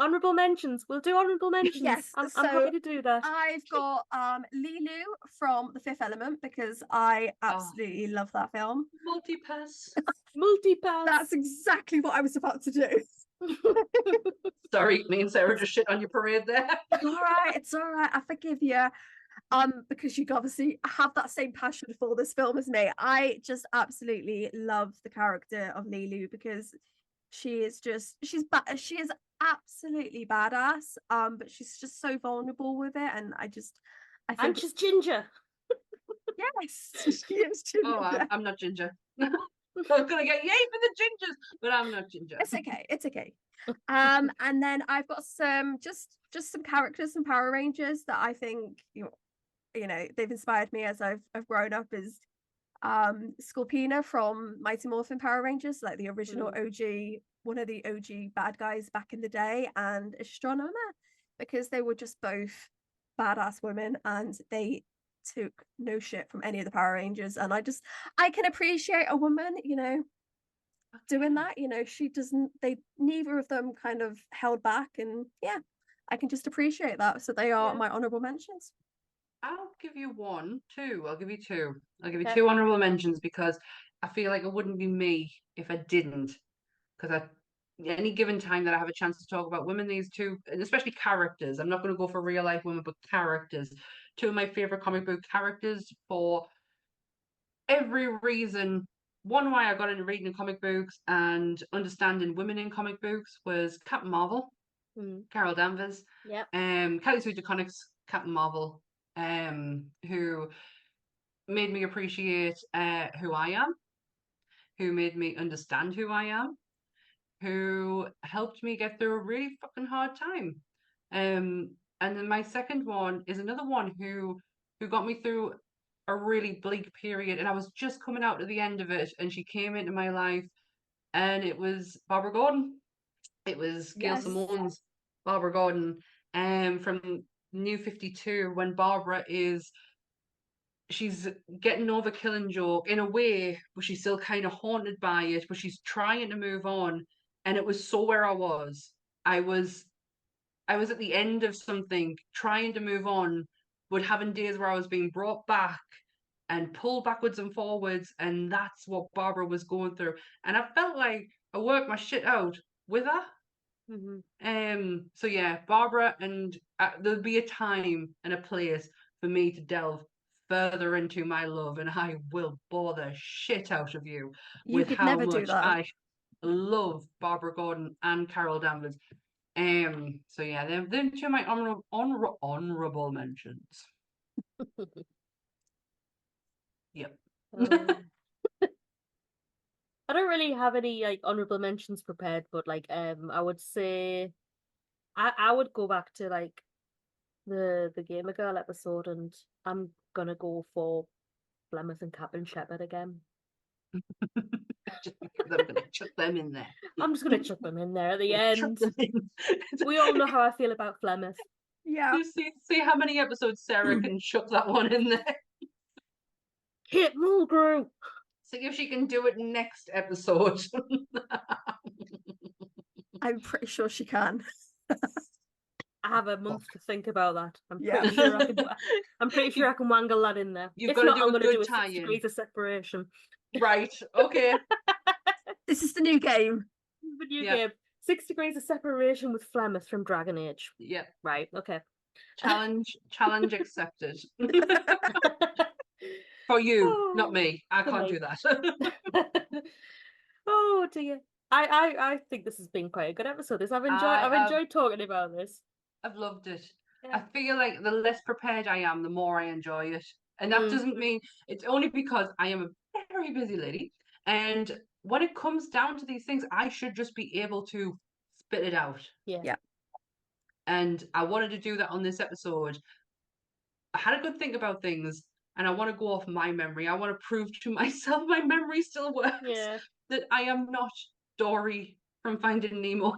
Honourable mentions. We'll do honourable mentions. Yes, I'm so happy to do that. I've got Lilu from The Fifth Element because I absolutely love that film. Multipass. Multipass. That's exactly what I was about to do. Sorry, me and Sarah just shit on your parade there. It's all right. I forgive you. Because you obviously have that same passion for this film as me. I just absolutely love the character of Lilu because she is absolutely badass. But she's just so vulnerable with it, and I think and she's ginger. Yes, she is ginger. Oh, I'm not ginger. I'm gonna get yay for the gingers, but I'm not ginger. It's okay. And then I've got some just some characters and Power Rangers that I think you know they've inspired me as I've grown up. Is Scorpina from Mighty Morphin Power Rangers, like the original OG, one of the OG bad guys back in the day, and Astronema, because they were just both badass women and they took no shit from any of the Power Rangers. And I can appreciate a woman, doing that. She doesn't, neither of them kind of held back, and yeah, I can just appreciate that. So they are my honorable mentions. I'll give you two. I'll give you two. I'll give you two honorable mentions because I feel like it wouldn't be me if I didn't. Because any given time that I have a chance to talk about women, these two, and especially characters, I'm not going to go for real life women, but characters. Two of my favorite comic book characters for every reason. One, why I got into reading comic books and understanding women in comic books was Captain Marvel, Carol Danvers. Kelly Sue DeConnick's Captain Marvel. Who made me appreciate who I am, who made me understand who I am, who helped me get through a really fucking hard time. And then my second one is another one who got me through a really bleak period, and I was just coming out to the end of it, and she came into my life, and it was Barbara Gordon. It was Gail Simone's Barbara Gordon, from New 52, when Barbara she's getting over Killing Joke in a way, but she's still kind of haunted by it, but she's trying to move on. And it was so where I was. I was at the end of something, trying to move on, but having days where I was being brought back and pulled backwards and forwards, and that's what Barbara was going through. And I felt like I worked my shit out with her. So yeah, Barbara, and there'll be a time and a place for me to delve further into my love, and I will bore the shit out of you with how much I love Barbara Gordon and Carol Danvers. So yeah, they're two of my honorable mentions. Yep. I don't really have any honorable mentions prepared, but I would say I would go back to the Gamer Girl episode, and I'm gonna go for Flemeth and Captain Shepherd again. Just because I'm going to chuck them in there. I'm just gonna chuck them in there at the end. Chuck them in. We all know how I feel about Flemeth. Yeah. You see how many episodes Sarah can chuck that one in there. Hit Mulgrew. See if she can do it next episode. I'm pretty sure she can. I have a month to think about that. Yeah. I'm pretty sure I can wangle that in there. You've If got to not, do I'm a gonna good do a 6 tie-in. degrees of separation. Right, okay. This is the new game. The new Yep. game. 6 degrees of separation with Flemeth from Dragon Age. Yeah. Right, okay. Challenge accepted. For you, not me. I for can't me. do that. Oh dear. I think this has been quite a good episode. I've enjoyed talking about this. I've loved it. Yeah. I feel like the less prepared I am, the more I enjoy it. And that doesn't mean, it's only because I am a very busy lady. And when it comes down to these things, I should just be able to spit it out. Yeah. And I wanted to do that on this episode. I had a good think about things, and I want to go off my memory. I want to prove to myself my memory still works. Yeah. That I am not Dory from Finding Nemo.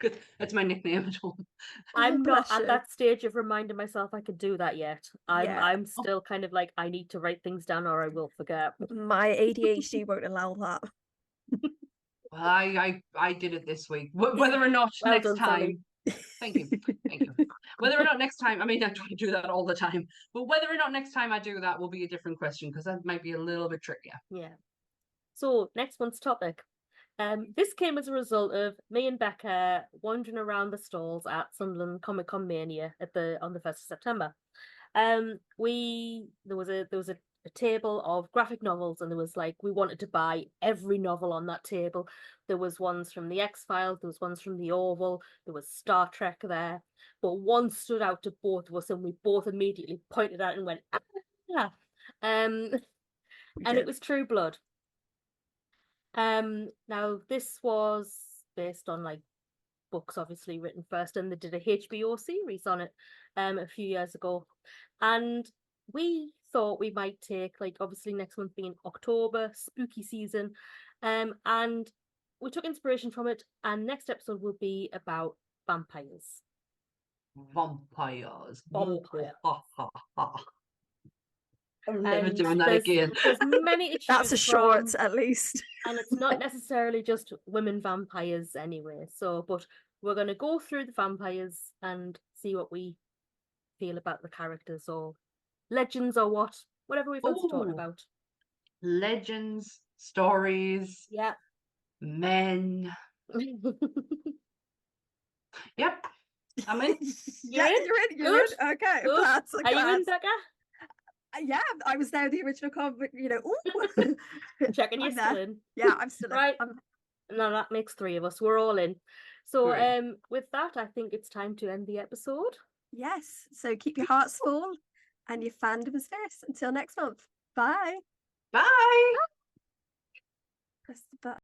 Because that's my nickname at home. I'm not bless at you. that stage of reminding myself I could do that yet. I'm Yeah. I'm still kind of like, I need to write things down or I will forget. My ADHD won't allow that. Well, I did it this week. Whether or not Well next done, Sally. time. Thank you. Thank you. Whether or not next time, I mean, I don't do that all the time, but whether or not next time I do that will be a different question because that might be a little bit trickier. Yeah. So next month's topic. This came as a result of me and Becca wandering around the stalls at Sunderland Comic Con Mania on the 1st of September. There was a table of graphic novels, and there was like, we wanted to buy every novel on that table. There was ones from the X-Files, there was ones from the Orville, there was Star Trek there, but one stood out to both of us, and we both immediately pointed at it and went, ah. And it was True Blood. Now this was based on like books obviously written first, and they did a HBO series on it a few years ago, and we thought we might take, like, obviously next month being October, spooky season, and we took inspiration from it, and next episode will be about vampires. Vampires. I'm And never doing that again. There's many to That's a choose short, from, at least. and it's not necessarily just women vampires anyway. So, but we're going to go through the vampires and see what we feel about the characters, or legends, or whatever we fancy talking Ooh. about. Legends, stories, Yeah. men. Yep. I'm in. Yeah, in? you're in. Good. Okay. Good. Class, Are you in, class. Becca? Yeah, I was there, the original comic, ooh. Checking you're I'm still there. in. Yeah, I'm still in. Right. I'm- No, that makes 3 of us. We're all in. So, Great. with that, I think it's time to end the episode. Yes. So keep your hearts full and your fandoms fierce. Until next month. Bye. Bye. Press the button.